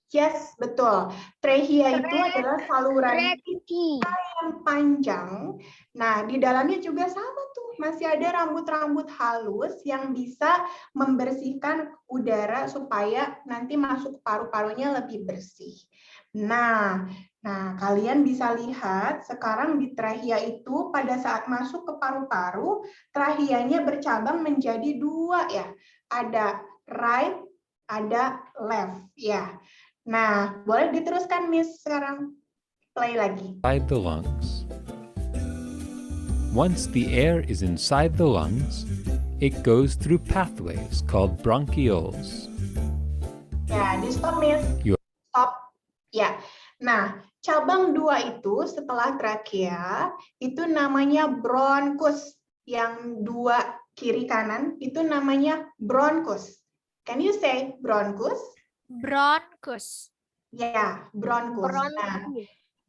Yes, betul. Trachea itu adalah saluran pipa yang panjang. Nah, di dalamnya juga sama tuh, masih ada rambut-rambut halus yang bisa membersihkan udara supaya nanti masuk paru-parunya lebih bersih. Nah, kalian bisa lihat sekarang di trachea itu pada saat masuk ke paru-paru, tracheanya bercabang menjadi dua ya. Ada right, ada left ya. Nah, boleh diteruskan Miss sekarang. Play lagi. Inside the lungs. Once the air is inside the lungs, it goes through pathways called bronchioles. Ya, di stop Miss. Stop. Ya. Nah, cabang dua itu setelah trakea itu namanya bronchus. Yang dua kiri kanan itu namanya bronchus. Can you say bronchus? Bronchus. Ya, bronchus. Nah,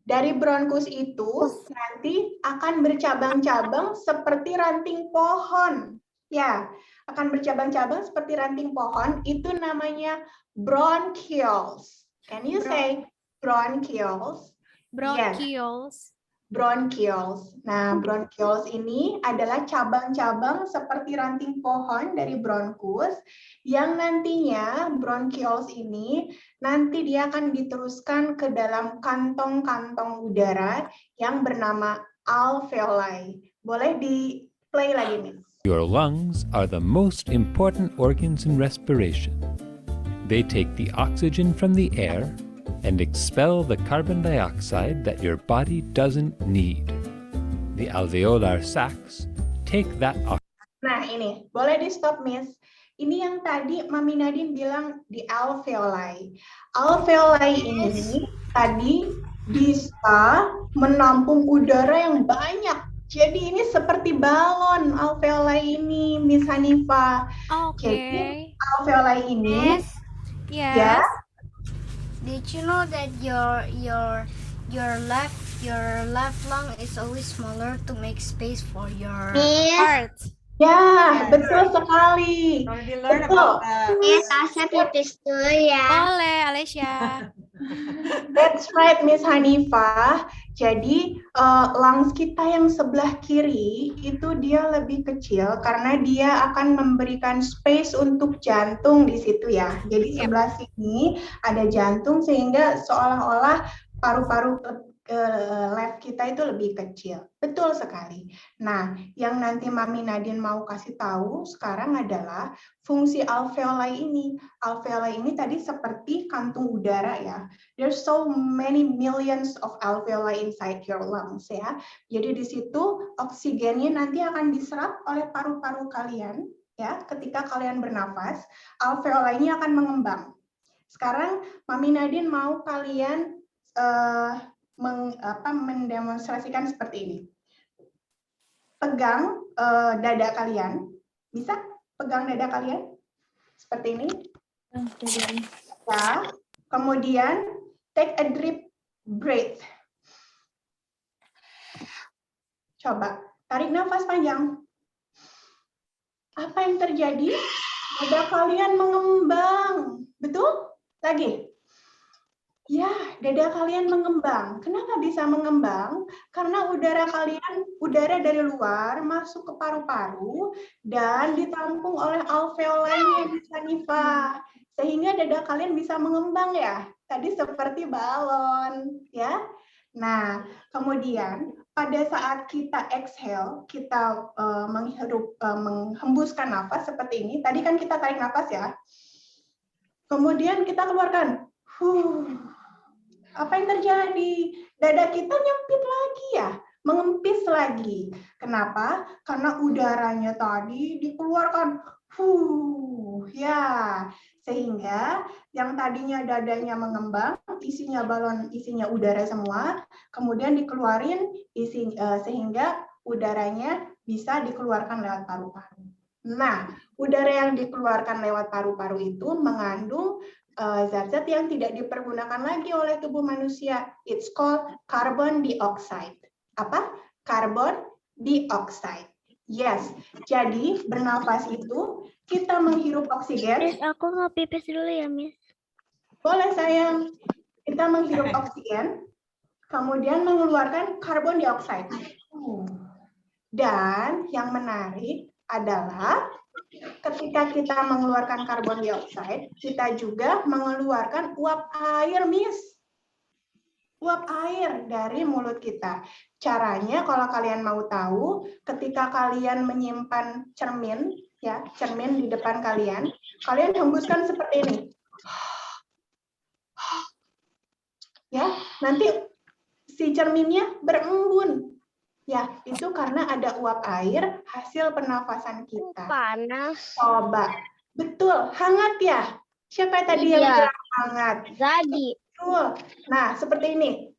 dari bronchus itu nanti akan bercabang-cabang seperti ranting pohon. Ya, akan bercabang-cabang seperti ranting pohon. Itu namanya bronchioles. Can you say bronchioles? Bronchioles. Bronchioles. Nah, bronchioles ini adalah cabang-cabang seperti ranting pohon dari bronchus yang nantinya bronchioles ini nanti dia akan diteruskan ke dalam kantong-kantong udara yang bernama alveoli. Boleh di play lagi, Miss. Your lungs are the most important organs in respiration. They take the oxygen from the air and expel the carbon dioxide that your body doesn't need. The alveolar sacs take that oxygen. Nah, ini boleh di stop, Miss. Ini yang tadi Mami Nadine bilang di alveoli. Alveoli ini tadi bisa menampung udara yang banyak. Jadi ini seperti balon alveoli ini, Miss Hanifa. Oke. Jadi alveoli ini Yes. ya. Did you know that your left lung is always smaller to make space for your Heart. Ya, betul sekali. Already learn Betul. about that. Tasya pipis dulu ya. Boleh, Alesya. That's right, Miss Hanifah. Jadi lungs kita yang sebelah kiri itu dia lebih kecil karena dia akan memberikan space untuk jantung di situ ya. Jadi sebelah sini ada jantung sehingga seolah-olah paru-paru left kita itu lebih kecil. Betul sekali. Nah, yang nanti Mami Nadine mau kasih tahu sekarang adalah fungsi alveoli ini. Alveoli ini tadi seperti kantung udara ya. There's so many millions of alveoli inside your lungs ya. Jadi di situ oksigennya nanti akan diserap oleh paru-paru kalian ya. Ketika kalian bernafas, alveoli-nya akan mengembang. Sekarang Mami Nadine mau kalian mendemonstrasikan seperti ini. Pegang dada kalian, bisa pegang dada kalian seperti ini. Ya. Kemudian take a deep breath. Coba tarik nafas panjang. Apa yang terjadi? Dada kalian mengembang, betul? Lagi. Ya, dada kalian mengembang. Kenapa bisa mengembang? Karena udara dari luar masuk ke paru-paru dan ditampung oleh alveoli Miss Hanifah. Sehingga dada kalian bisa mengembang ya. Tadi seperti balon, ya. Nah, kemudian pada saat kita exhale, kita menghembuskan nafas seperti ini. Tadi kan kita tarik nafas ya. Kemudian kita keluarkan. Apa yang terjadi? Dada kita nyempit lagi ya, mengempis lagi. Kenapa? Karena udaranya tadi dikeluarkan. Ya, sehingga yang tadinya dadanya mengembang, isinya balon, isinya udara semua, kemudian dikeluarin sehingga udaranya bisa dikeluarkan lewat paru-paru. Nah, udara yang dikeluarkan lewat paru-paru itu mengandung zat-zat yang tidak dipergunakan lagi oleh tubuh manusia. It's called carbon dioxide. Apa? Carbon dioxide. Yes. Jadi bernafas itu kita menghirup oksigen. Miss, aku mau pipis dulu ya, Miss. Boleh sayang. Kita menghirup oksigen, kemudian mengeluarkan carbon dioxide. Dan yang menarik adalah ketika kita mengeluarkan karbon dioksida, kita juga mengeluarkan uap air, Miss. Uap air dari mulut kita. Caranya kalau kalian mau tahu, ketika kalian menyimpan cermin, ya, cermin di depan kalian, kalian hembuskan seperti ini. Ya, nanti si cerminnya berembun. Ya, itu karena ada uap air hasil pernafasan kita. Panas. Coba. Betul, hangat ya? Siapa tadi yang bilang hangat? Jadi. Betul. Nah, seperti ini.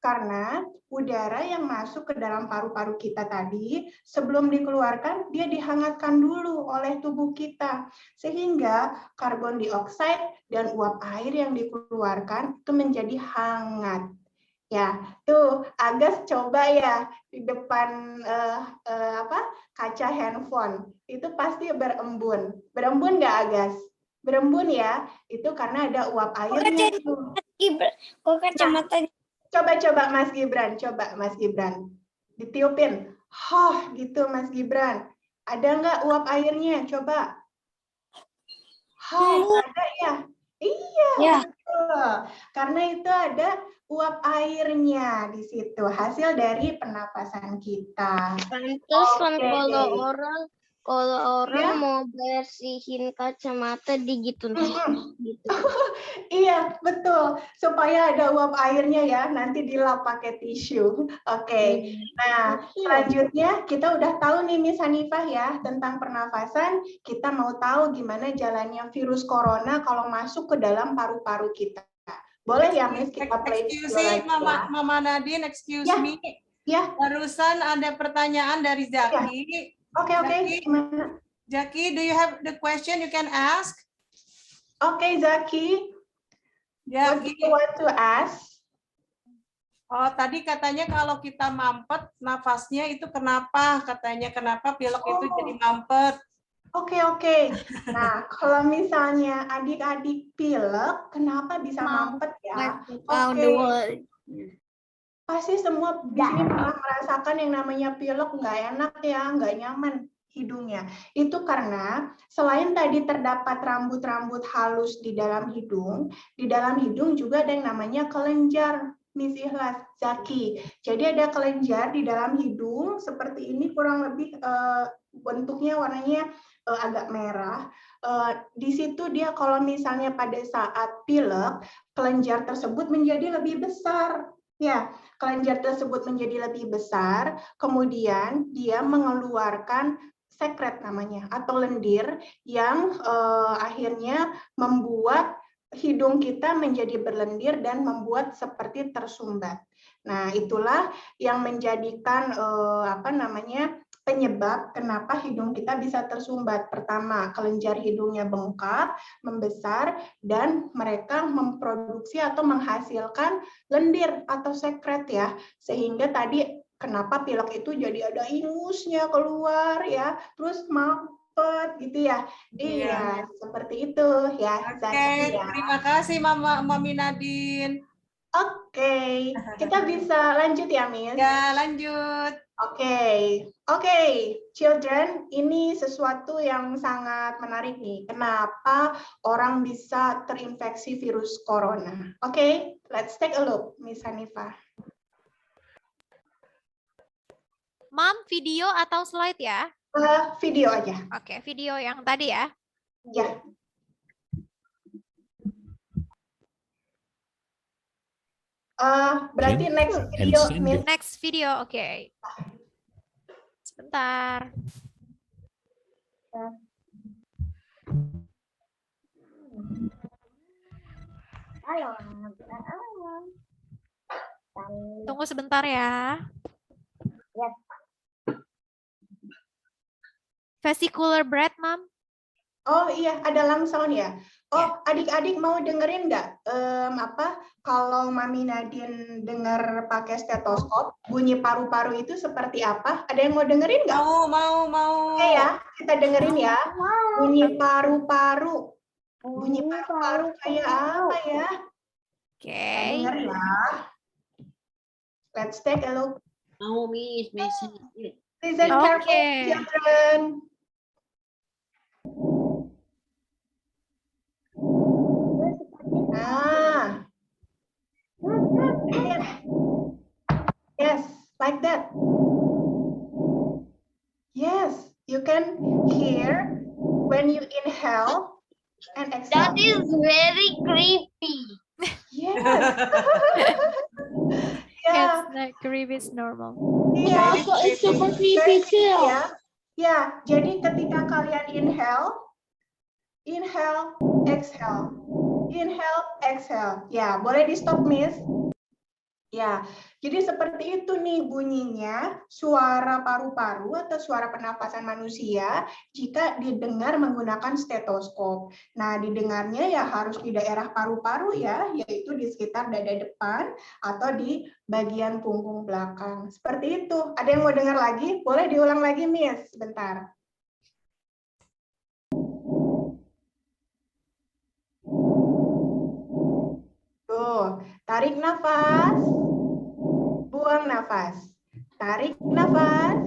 Karena udara yang masuk ke dalam paru-paru kita tadi, sebelum dikeluarkan, dia dihangatkan dulu oleh tubuh kita. Sehingga karbon dioksida dan uap air yang dikeluarkan itu menjadi hangat. Ya, tuh Agas coba ya di depan kaca handphone itu pasti berembun. Berembun nggak Agas? Berembun ya, itu karena ada uap airnya. Kok kacamata? Coba Mas Gibran, ditiupin. Gitu Mas Gibran. Ada nggak uap airnya? Coba. Ada ya? Iya. Ya. Betul. Karena itu ada uap airnya di situ, hasil dari pernapasan kita. Pantesan kalau orang Ya. mau bersihin kacamata digitun. Gitu. Iya, betul. Supaya ada uap airnya ya, nanti dilap pakai tisu. Oke. Nah, selanjutnya kita udah tahu nih Miss Hanifah ya tentang pernafasan. Kita mau tahu gimana jalannya virus corona kalau masuk ke dalam paru-paru kita. Boleh ya Miss kita play Excuse video me, lagi ya? Mama Nadine, excuse Ya. me. Ya. Barusan ada pertanyaan dari Zaki. Oke. Gimana? Zaki, do you have the question you can ask? Oke, Zaki. What do Zaki. you want to ask? Oh, tadi katanya kalau kita mampet, nafasnya itu kenapa? Katanya kenapa pilek itu jadi mampet? Oke. Nah, kalau misalnya adik-adik pilek, kenapa bisa mampet ya? Oke, pasti semua di sini pernah merasakan yang namanya pilek, nggak enak ya, nggak nyaman hidungnya. Itu karena selain tadi terdapat rambut-rambut halus di dalam hidung juga ada yang namanya kelenjar. Miss Ikhlas, Zaki. Jadi ada kelenjar di dalam hidung seperti ini, kurang lebih bentuknya warnanya agak merah. Di situ dia kalau misalnya pada saat pilek, kelenjar tersebut menjadi lebih besar. Ya, kelenjar tersebut menjadi lebih besar, kemudian dia mengeluarkan sekret namanya atau lendir yang akhirnya membuat hidung kita menjadi berlendir dan membuat seperti tersumbat. Nah, itulah yang menjadikan penyebab kenapa hidung kita bisa tersumbat. Pertama, kelenjar hidungnya bengkak, membesar, dan mereka memproduksi atau menghasilkan lendir atau sekret ya. Sehingga tadi kenapa pilek itu jadi ada ingusnya keluar ya, terus mampet gitu ya. Iya, seperti itu ya. Oke, Zaki ya. terima kasih Mami Nadine. Oke, kita bisa lanjut ya, Miss? Ya, lanjut. Oke, children, ini sesuatu yang sangat menarik nih. Kenapa orang bisa terinfeksi virus corona? Oke, let's take a look, Miss Hanifah. Mom, video atau slide ya? Video aja. Oke, video yang tadi ya. Ya. Berarti next video, Miss. Next video, oke. Sebentar. Tunggu sebentar ya. Vesicular breath, Mom. Oh iya, ada langsung ya. Oh, adik-adik mau dengerin nggak kalau Mami Nadine dengar pakai stetoskop, bunyi paru-paru itu seperti apa? Ada yang mau dengerin nggak? Mau. Oke ya, kita dengerin ya. Bunyi paru-paru. Bunyi paru-paru kayak apa ya? Oke. Kita denger ya. Let's take a look. Mau Miss. Listen carefully, children. Nah. Yes, like that. Yes, you can hear when you inhale and exhale. That is very creepy. Yes. It's like creepy is normal. Iya, It's super creepy too. Ya, jadi ketika kalian inhale, exhale. Inhale, exhale. Ya, boleh di stop, Miss. Ya, jadi seperti itu nih bunyinya suara paru-paru atau suara pernapasan manusia jika didengar menggunakan stetoskop. Nah, didengarnya ya harus di daerah paru-paru ya, yaitu di sekitar dada depan atau di bagian punggung belakang. Seperti itu. Ada yang mau dengar lagi? Boleh diulang lagi, Miss. Sebentar. Tuh, tarik nafas, buang nafas. Tarik nafas,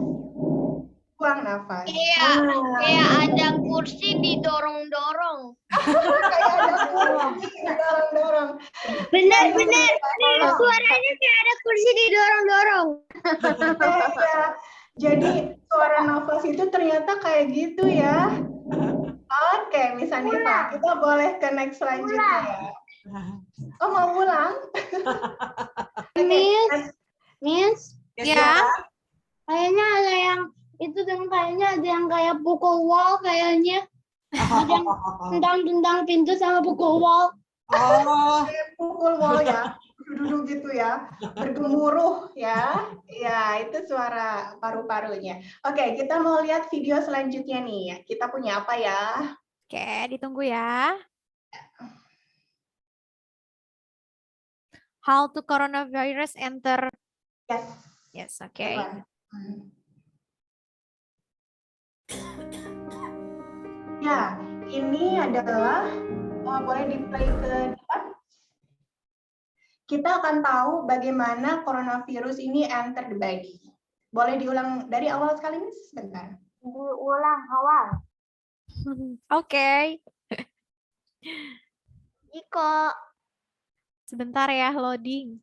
buang nafas. Kayak ada kursi didorong-dorong. Kayak ada kursi didorong-dorong. Benar. Suaranya kayak ada kursi didorong-dorong. Ya, jadi suara nafas itu ternyata kayak gitu ya. Oke, Miss Hanifah, kita boleh ke next selanjutnya ya. Oh, mau ulang? Miss, Ya. kayaknya ada yang itu dan kayaknya ada yang kayak pukul wall kayaknya. Ada yang tendang-tendang pintu sama pukul wall. Oh, Pukul wall ya, duduk gitu ya, bergemuruh ya. Ya, itu suara paru-parunya. Oke, kita mau lihat video selanjutnya nih. Kita punya apa ya? Oke, ditunggu ya. How to coronavirus enter? Yes. Yes, oke. Ya, ini adalah boleh di-play ke depan. Kita akan tahu bagaimana coronavirus ini enter the body. Boleh diulang dari awal sekali, Miss? Sebentar. Diulang awal. Oke. Iko. Sebentar ya, loading.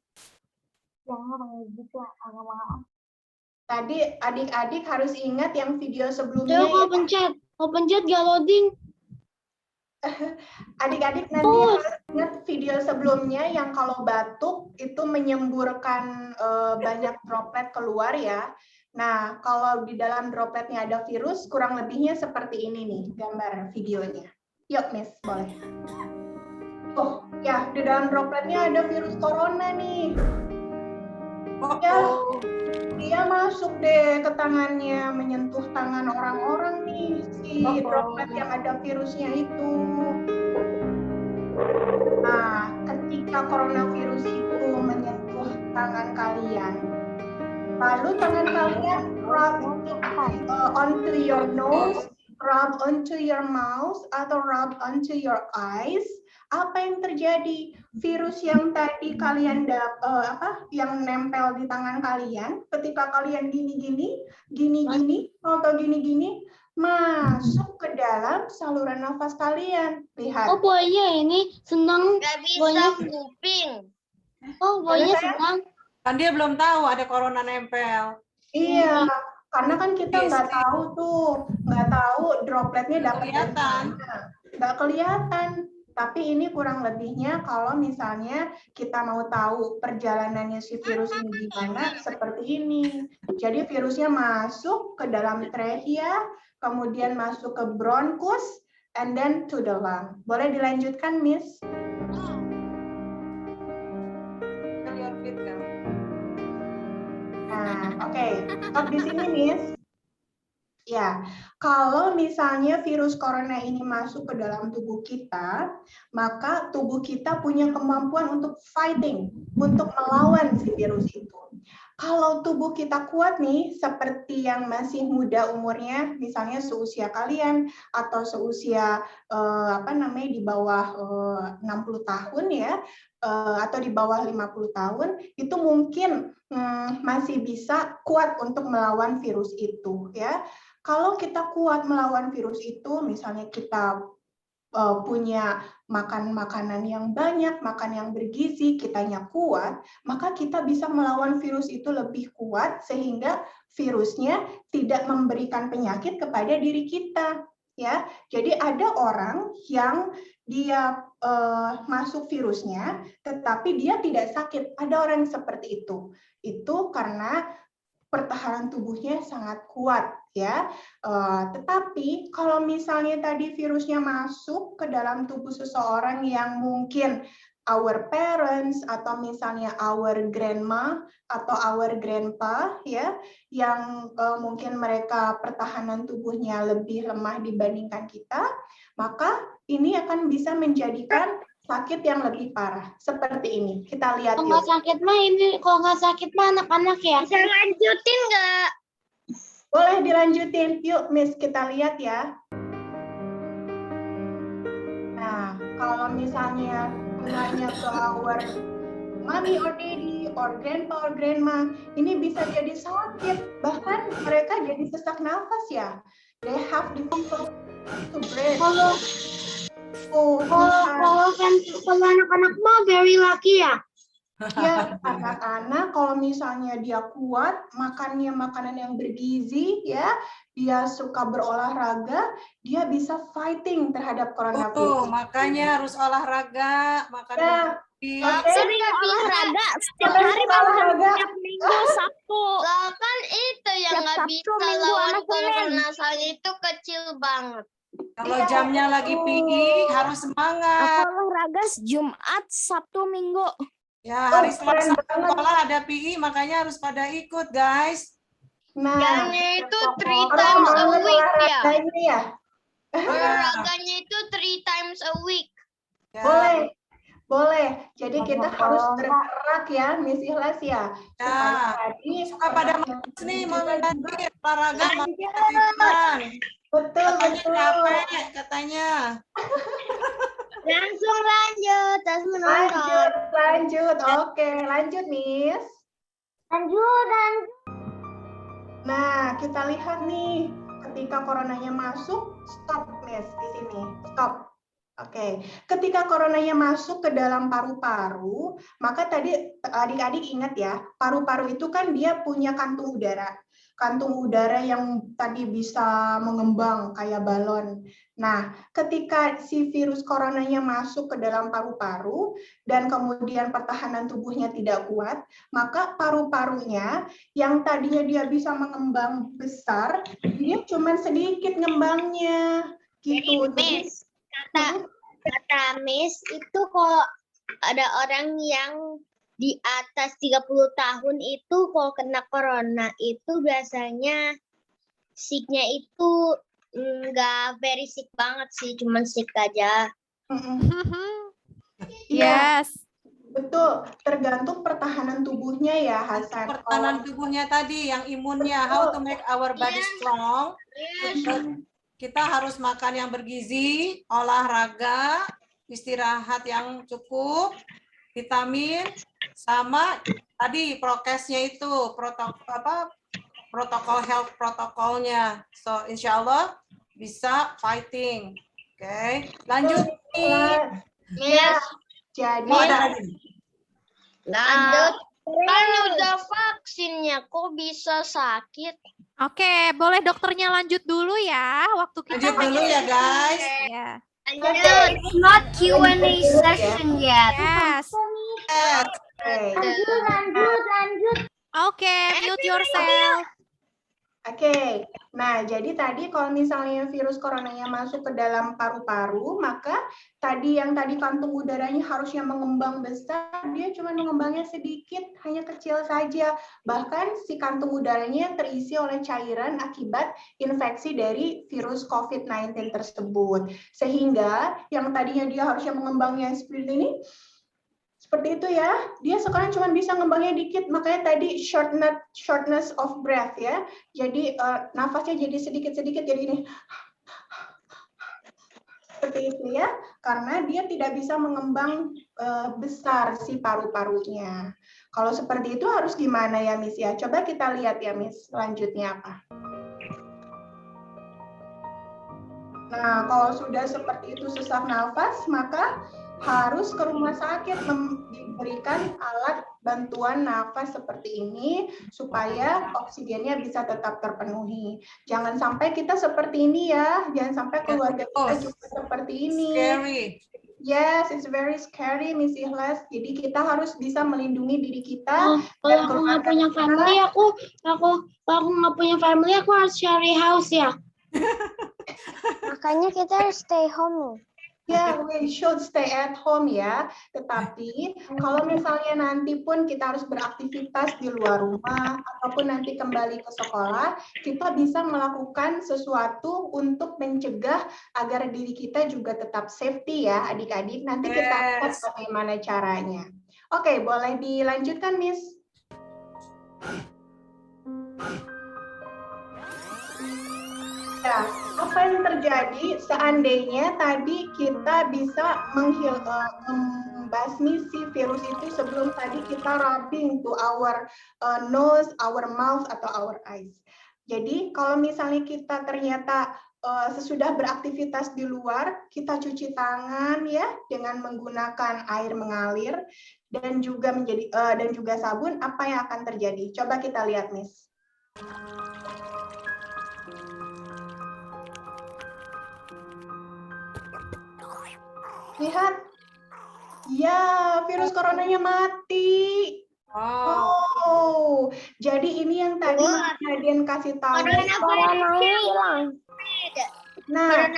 Tadi adik-adik harus ingat yang video sebelumnya. Coba Ya. kau pencet gak loading. Adik-adik nanti harus ingat video sebelumnya yang kalau batuk itu menyemburkan banyak droplet keluar ya. Nah, kalau di dalam dropletnya ada virus, kurang lebihnya seperti ini nih gambar videonya. Yuk, Miss, boleh. Oh, ya, di dalam dropletnya ada virus corona nih. Ya, dia masuk deh ke tangannya, menyentuh tangan orang-orang nih, si droplet yang ada virusnya itu. Nah, ketika coronavirus itu menyentuh tangan kalian, lalu tangan kalian rub onto your nose, rub onto your mouth, atau rub onto your eyes, apa yang terjadi? Virus yang tadi kalian yang nempel di tangan kalian, ketika kalian gini-gini, atau gini-gini, masuk ke dalam saluran nafas kalian. Lihat. Oh, boynya ini senang. Gak bisa Boynya, kuping. oh, boynya senang. Kan dia belum tahu ada corona nempel. Iya, karena kan kita nggak Yes. tahu tuh, nggak tahu dropletnya dapat dari Kelihatan. mana. Nggak kelihatan. Tapi ini kurang lebihnya kalau misalnya kita mau tahu perjalanannya si virus ini gimana, seperti ini. Jadi virusnya masuk ke dalam trachea, kemudian masuk ke bronchus, and then to the lung. Boleh dilanjutkan, Miss? Nah, oke. Stop di sini, Miss. Ya, kalau misalnya virus corona ini masuk ke dalam tubuh kita, maka tubuh kita punya kemampuan untuk fighting, untuk melawan si virus itu. Kalau tubuh kita kuat nih, seperti yang masih muda umurnya, misalnya seusia kalian atau seusia di bawah 60 tahun ya, atau di bawah 50 tahun, itu mungkin masih bisa kuat untuk melawan virus itu ya. Kalau kita kuat melawan virus itu, misalnya kita punya makan makanan yang banyak, makan yang bergizi, kitanya kuat, maka kita bisa melawan virus itu lebih kuat sehingga virusnya tidak memberikan penyakit kepada diri kita. Ya, jadi ada orang yang dia masuk virusnya, tetapi dia tidak sakit. Ada orang seperti itu. Itu karena pertahanan tubuhnya sangat kuat ya. Tetapi kalau misalnya tadi virusnya masuk ke dalam tubuh seseorang yang mungkin our parents atau misalnya our grandma atau our grandpa ya, yang mungkin mereka pertahanan tubuhnya lebih lemah dibandingkan kita, maka ini akan bisa menjadikan sakit yang lebih parah seperti ini. Kita lihat Kalau yuk. nggak sakit mah ini, kalau nggak sakit mah anak-anak ya. Bisa lanjutin nggak? Boleh dilanjutin. Yuk, Miss, kita lihat ya. Nah, kalau misalnya nanya ke our mommy or daddy or grandpa or grandma, ini bisa jadi sakit. Bahkan mereka jadi sesak nafas ya. They have difficult to breathe. Kalau anak-anak mah very lucky ya. Ya, anak-anak kalau misalnya dia kuat, makannya makanan yang bergizi, ya, dia suka berolahraga, dia bisa fighting terhadap coronavirus. Makanya harus olahraga, makan Ya, Sering olahraga setiap Sering hari olahraga. setiap minggu Sabtu. Kan itu yang Tiap nggak Sabtu, bisa Minggu, lawan sama Senin. kongkong nasalnya itu kecil banget. Kalau jamnya lagi PI harus semangat. Olahraga Jumat, Sabtu, Minggu. Ya, hari keren Selasa banget. sekolah ada PI, makanya harus pada ikut, guys. Nah, Jamnya itu 3 orang times a banget week ya. olahraganya ya. Olahraganya itu 3 times a week. Ya. Boleh. Jadi kita harus bergerak ya, Miss Ikhlas ya. Ya. Supaya tadi Suka pada males nih, mau nanti olahraga, mau Betul, Katanya betul. capek, katanya. Langsung lanjut, terus menonton. Lanjut. Oke, lanjut, Miss. Lanjut. Nah, kita lihat nih, ketika coronanya masuk, stop, Miss, di sini. Stop. Oke, ketika coronanya masuk ke dalam paru-paru, maka tadi adik-adik ingat ya, paru-paru itu kan dia punya kantung udara. Kantung udara yang tadi bisa mengembang kayak balon. Nah, ketika si virus coronanya masuk ke dalam paru-paru dan kemudian pertahanan tubuhnya tidak kuat, maka paru-parunya yang tadinya dia bisa mengembang besar, dia cuma sedikit ngembangnya. Gitu. Jadi, Miss, kata Miss itu kalau ada orang yang di atas 30 tahun itu kalau kena corona itu biasanya sicknya itu nggak very sick banget sih, cuman sick aja. Iya, Yes. betul. Tergantung pertahanan tubuhnya ya, Hasan. Pertahanan tubuhnya tadi, yang imunnya, how to make our body strong. Kita harus makan yang bergizi, olahraga, istirahat yang cukup, vitamin, sama tadi prokesnya itu, protokol health protokolnya. So, insya Allah bisa fighting. Oke, lanjut. Ya, jadi Oh, ada lagi. Lanjut. Kan udah vaksinnya, kok bisa sakit? Oke, boleh dokternya lanjut dulu ya. Waktu kita Lanjut dulu ya, guys. Ya. Lanjut. It's not Q&A session yet. Yes. Lanjut. Oke, mute yourself. Oke, nah jadi tadi kalau misalnya virus coronanya masuk ke dalam paru-paru, maka tadi kantung udaranya harusnya mengembang besar, dia cuma mengembangnya sedikit, hanya kecil saja. Bahkan si kantung udaranya terisi oleh cairan akibat infeksi dari virus COVID-19 tersebut. Sehingga yang tadinya dia harusnya mengembangnya seperti ini, seperti itu ya, dia sekarang cuma bisa ngembangnya dikit, makanya tadi shortness of breath ya. Jadi nafasnya jadi sedikit-sedikit, jadi ini. Seperti itu ya, karena dia tidak bisa mengembang besar si paru-parunya. Kalau seperti itu harus gimana ya, Miss ya? Coba kita lihat ya, Miss, selanjutnya apa. Nah, kalau sudah seperti itu sesak nafas, maka harus ke rumah sakit diberikan alat bantuan nafas seperti ini supaya oksigennya bisa tetap terpenuhi. Jangan sampai kita seperti ini ya, jangan sampai keluarga kita juga seperti ini. Scary. Yes, it's very scary, Miss Ikhlas. Jadi kita harus bisa melindungi diri kita. Kalau aku nggak punya family, aku nggak punya family, aku harus cari house ya. Makanya kita harus stay home. Ya, we should stay at home ya. Tetapi kalau misalnya nanti pun kita harus beraktivitas di luar rumah ataupun nanti kembali ke sekolah, kita bisa melakukan sesuatu untuk mencegah agar diri kita juga tetap safety ya, adik-adik. Nanti kita lihat bagaimana caranya. Oke, boleh dilanjutkan, Miss. Ya, apa yang terjadi seandainya tadi kita bisa membasmi si virus itu sebelum tadi kita rubbing to our nose, our mouth, atau our eyes. Jadi kalau misalnya kita ternyata sesudah beraktivitas di luar, kita cuci tangan ya dengan menggunakan air mengalir dan juga sabun, apa yang akan terjadi? Coba kita lihat, Miss. Lihat, ya virus coronanya mati. Oh, jadi ini yang tadi Nadia kasih tahu. Coronanya hilang. Nah,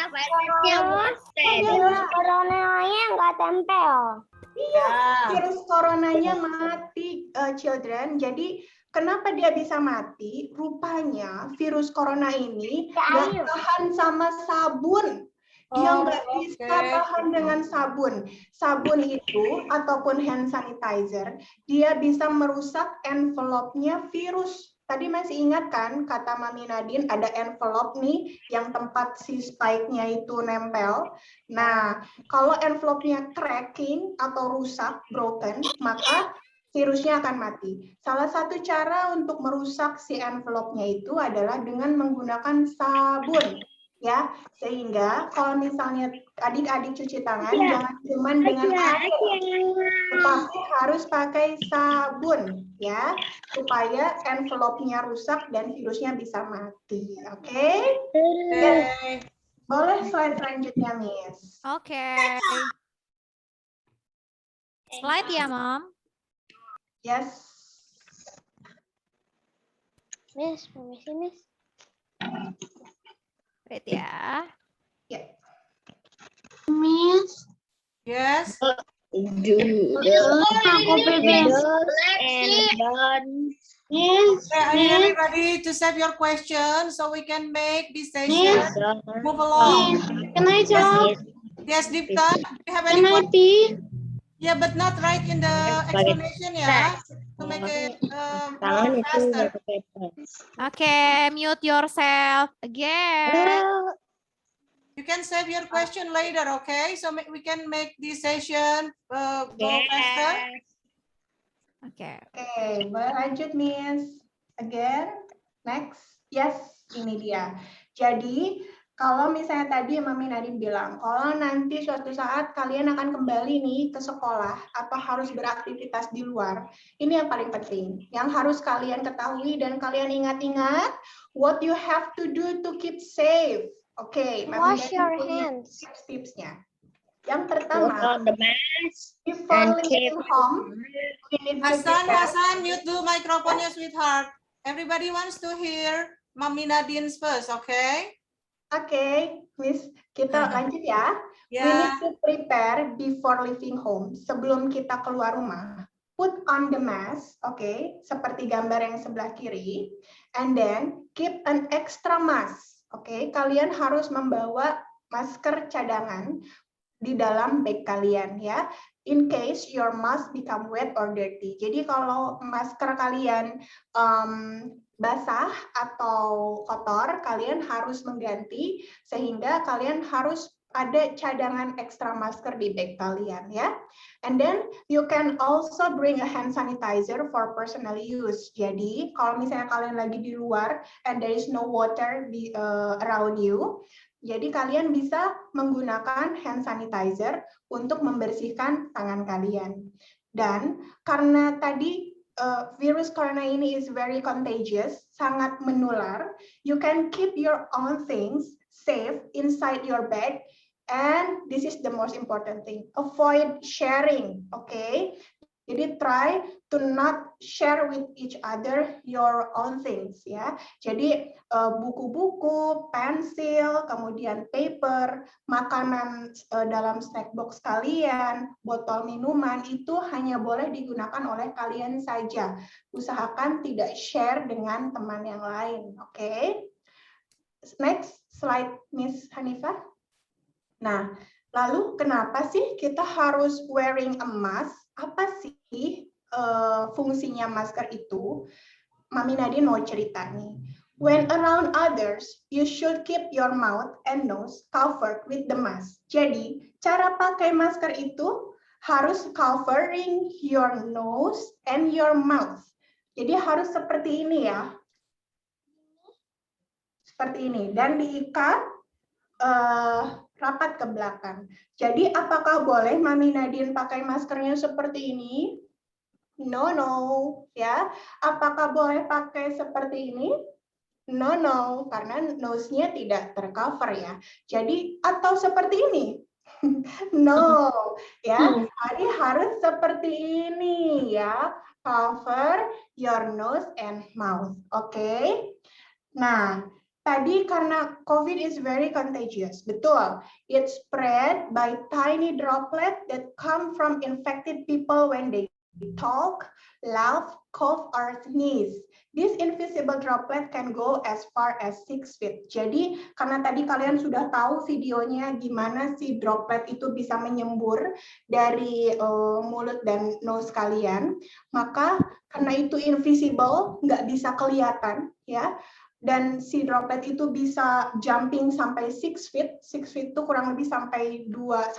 Coronanya nggak tempel. iya, virus coronanya mati, children. Jadi kenapa dia bisa mati? Rupanya virus corona ini nggak tahan sama sabun. Dia nggak bisa tahan dengan sabun. Sabun itu ataupun hand sanitizer, dia bisa merusak envelope-nya virus tadi masih ingat kan kata Mami Nadine ada envelope nih yang tempat si spike-nya itu nempel. Nah, kalau envelope-nya cracking atau rusak, broken, maka virusnya akan mati. Salah satu cara untuk merusak si envelope-nya itu adalah dengan menggunakan sabun. Ya, sehingga kalau misalnya adik-adik cuci tangan jangan cuma dengan air, tetapi harus pakai sabun ya, supaya envelope-nya rusak dan virusnya bisa mati. Oke? Okay. Boleh slide selanjutnya, Miss. Oke. Slide ya, Mom. Yes. Miss, permisi, Miss. Wait ya. Ya. Miss. Yes. Aku pipis. Miss. Okay, are you ready to save your question so we can make this session move along? Can I talk? Yes, Dipta, do you have any Can I question? pee? Yeah, but not right in the explanation, yeah, to make it more faster. Oke, mute yourself again. You can save your question later, okay? So we can make this session go faster. Oke. Oke, boleh lanjut, Miss. Again, next. Yes, ini dia. Jadi, kalau misalnya tadi Mami Nadine bilang, kalau nanti suatu saat kalian akan kembali nih ke sekolah atau harus beraktivitas di luar, ini yang paling penting. Yang harus kalian ketahui dan kalian ingat-ingat, what you have to do to keep safe. Oke, Mami Wash Nadine your punya hands. tips-tipsnya. Yang pertama, the mask before and leaving keep home, we need to Hasan, mute dulu mikrofonnya, sweetheart. Everybody wants to hear Mami Nadine's first, okay? Oke, Miss, kita lanjut ya. We need Yeah. to prepare before leaving home. Sebelum kita keluar rumah, put on the mask, oke, seperti gambar yang sebelah kiri, and then keep an extra mask, oke. Kalian harus membawa masker cadangan di dalam bag kalian ya. In case your mask become wet or dirty. Jadi kalau masker kalian basah atau kotor, kalian harus mengganti sehingga kalian harus ada cadangan ekstra masker di bag kalian ya. And then you can also bring a hand sanitizer for personal use. Jadi kalau misalnya kalian lagi di luar and there is no water around you, jadi kalian bisa menggunakan hand sanitizer untuk membersihkan tangan kalian. Dan karena tadi virus corona ini is very contagious, sangat menular, you can keep your own things safe inside your bag. And this is the most important thing, avoid sharing, okay? Jadi try to not share with each other your own things ya. Jadi buku-buku, pensil, kemudian paper, makanan dalam snack box kalian, botol minuman itu hanya boleh digunakan oleh kalian saja. Usahakan tidak share dengan teman yang lain, oke? Next slide, Miss Hanifah. Nah, lalu kenapa sih kita harus wearing a mask? Apa sih fungsinya masker itu? Mami Nadine mau cerita nih. When around others, you should keep your mouth and nose covered with the mask. Jadi, cara pakai masker itu harus covering your nose and your mouth. Jadi harus seperti ini ya. Seperti ini. Dan diikat rapat ke belakang. Jadi apakah boleh Mami Nadine pakai maskernya seperti ini? No, no, ya. Apakah boleh pakai seperti ini? No, no, karena nose-nya tidak tercover ya. Jadi atau seperti ini? No, ya. Jadi harus seperti ini ya. Cover your nose and mouth. Oke. Nah, tadi karena COVID is very contagious, betul. It spread by tiny droplets that come from infected people when they talk, laugh, cough, or sneeze. This invisible droplet can go as far as 6 feet. Jadi karena tadi kalian sudah tahu videonya gimana si droplet itu bisa menyembur dari mulut dan nose kalian, maka karena itu invisible, nggak bisa kelihatan, ya. Dan si droplet itu bisa jumping sampai 6 feet. 6 feet itu kurang lebih sampai 1,5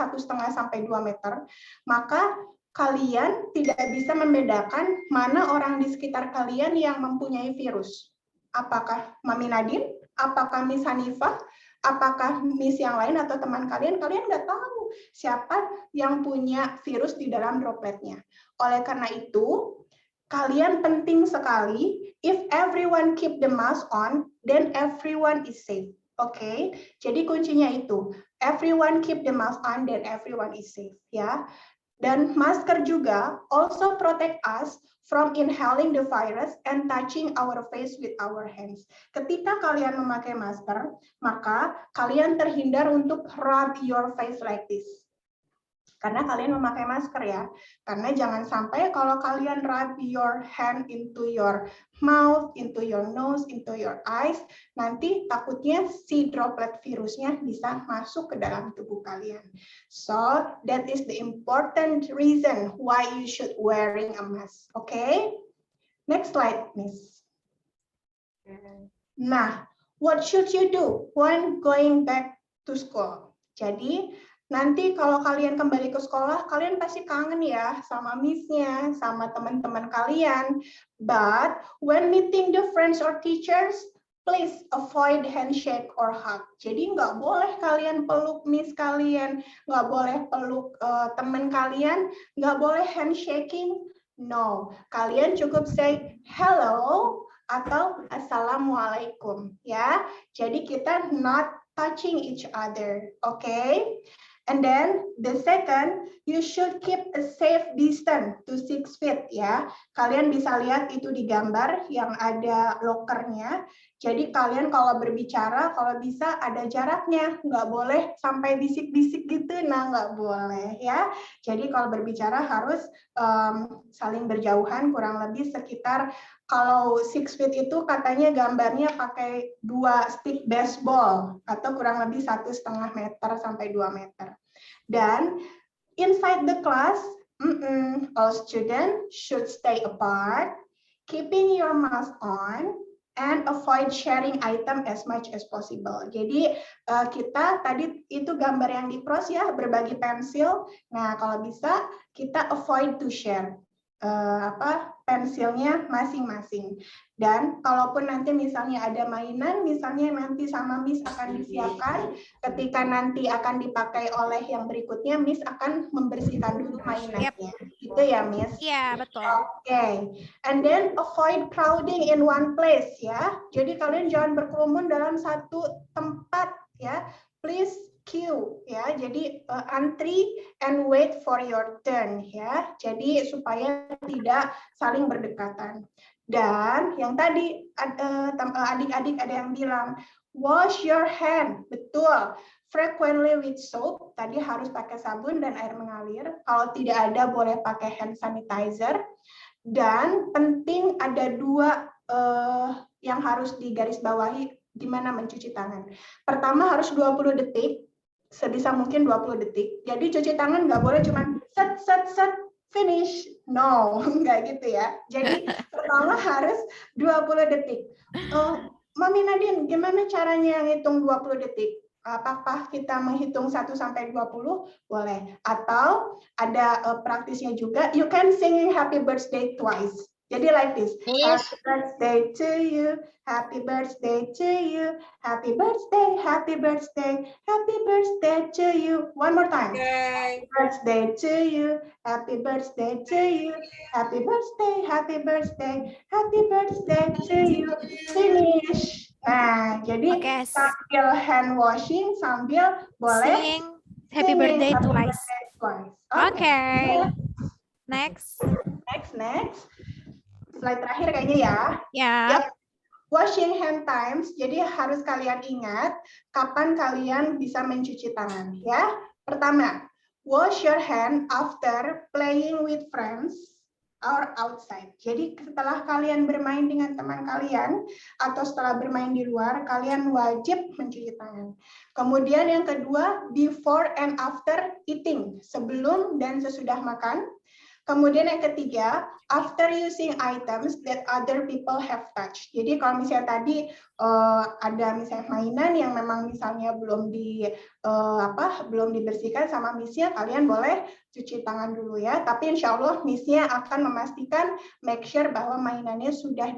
sampai 2 meter. Maka kalian tidak bisa membedakan mana orang di sekitar kalian yang mempunyai virus. Apakah Mami Nadine? Apakah Miss Hanifah? Apakah Miss yang lain atau teman kalian? Kalian nggak tahu siapa yang punya virus di dalam dropletnya. Oleh karena itu, kalian penting sekali. If everyone keep the mask on, then everyone is safe. Oke, jadi kuncinya itu. Everyone keep the mask on, then everyone is safe. Ya. Dan masker juga also protect us from inhaling the virus and touching our face with our hands. Ketika kalian memakai masker, maka kalian terhindar untuk rub your face like this. Karena kalian memakai masker ya. Karena jangan sampai kalau kalian rub your hand into your mouth, into your nose, into your eyes, nanti takutnya si droplet virusnya bisa masuk ke dalam tubuh kalian. So, that is the important reason why you should wearing a mask. Okay? Next slide, Miss. Nah, what should you do when going back to school? Jadi, nanti kalau kalian kembali ke sekolah, kalian pasti kangen ya sama miss-nya, sama teman-teman kalian. But when meeting the friends or teachers, please avoid handshake or hug. Jadi nggak boleh kalian peluk miss kalian, nggak boleh peluk teman kalian, nggak boleh handshaking. No, kalian cukup say hello atau assalamualaikum ya. Jadi kita not touching each other, okay? And then the second, you should keep a safe distance to 6 feet ya. Kalian bisa lihat itu di gambar yang ada lokernya. Jadi kalian kalau berbicara, kalau bisa ada jaraknya. Nggak boleh sampai bisik-bisik gitu, nah nggak boleh ya. Jadi kalau berbicara harus saling berjauhan kurang lebih sekitar, kalau 6 feet itu katanya gambarnya pakai 2 stick baseball atau kurang lebih 1,5 meter sampai 2 meter. Dan inside the class, all students should stay apart, keeping your mask on, and avoid sharing item as much as possible. Jadi kita tadi itu gambar yang di cross ya, berbagi pensil. Nah kalau bisa kita avoid to share pensilnya masing-masing. Dan kalaupun nanti misalnya ada mainan, misalnya nanti sama Miss akan disiapkan, ketika nanti akan dipakai oleh yang berikutnya, Miss akan membersihkan dulu mainannya. Itu ya, Miss? Iya, betul. Okay. And then avoid crowding in one place ya. Jadi kalian jangan berkerumun dalam satu tempat ya. Please queue ya, jadi antri and wait for your turn ya, jadi supaya tidak saling berdekatan. Dan yang tadi adik-adik ada yang bilang wash your hand, betul, frequently with soap, tadi harus pakai sabun dan air mengalir, kalau tidak ada boleh pakai hand sanitizer. Dan penting ada 2 yang harus digarisbawahi gimana mencuci tangan. Pertama harus 20 detik, sebisa mungkin 20 detik. Jadi cuci tangan nggak boleh cuma set, finish. No, nggak gitu ya. Jadi pertama harus 20 detik. Mami Nadine, gimana caranya ngitung 20 detik? Apakah kita menghitung 1 sampai 20? Boleh. Atau ada praktisnya juga, you can sing happy birthday twice. Jadi like this, happy birthday to you, happy birthday to you, happy birthday, happy birthday, happy birthday to you. One more time. Okay. Happy birthday to you, happy birthday to you, happy birthday, happy birthday, happy birthday to you. Finish. Nah, jadi sambil hand washing, sambil boleh sing happy birthday twice. Okay. Next. Slide terakhir kayaknya ya. Ya. Yep. Washing hand times, jadi harus kalian ingat kapan kalian bisa mencuci tangan ya. Pertama, wash your hand after playing with friends or outside. Jadi setelah kalian bermain dengan teman kalian atau setelah bermain di luar, kalian wajib mencuci tangan. Kemudian yang kedua, before and after eating, sebelum dan sesudah makan. Kemudian yang ketiga, after using items that other people have touched. Jadi kalau misalnya tadi ada misalnya mainan yang memang misalnya belum dibersihkan sama Miss-nya, kalian boleh cuci tangan dulu ya. Tapi insya Allah Miss-nya akan memastikan make sure bahwa mainannya sudah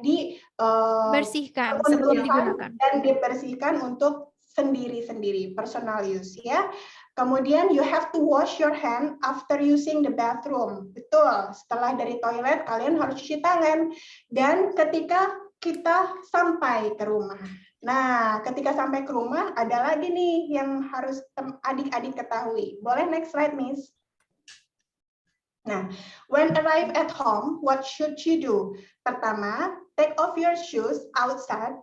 Bersihkan sebelum digunakan. dan dibersihkan untuk sendiri-sendiri, personal use ya. Kemudian you have to wash your hand after using the bathroom. Betul, setelah dari toilet kalian harus cuci tangan. Dan ketika kita sampai ke rumah. Nah, ketika sampai ke rumah ada lagi nih yang harus adik-adik ketahui. Boleh next slide, Miss? Nah, when arrive at home, what should you do? Pertama, take off your shoes outside.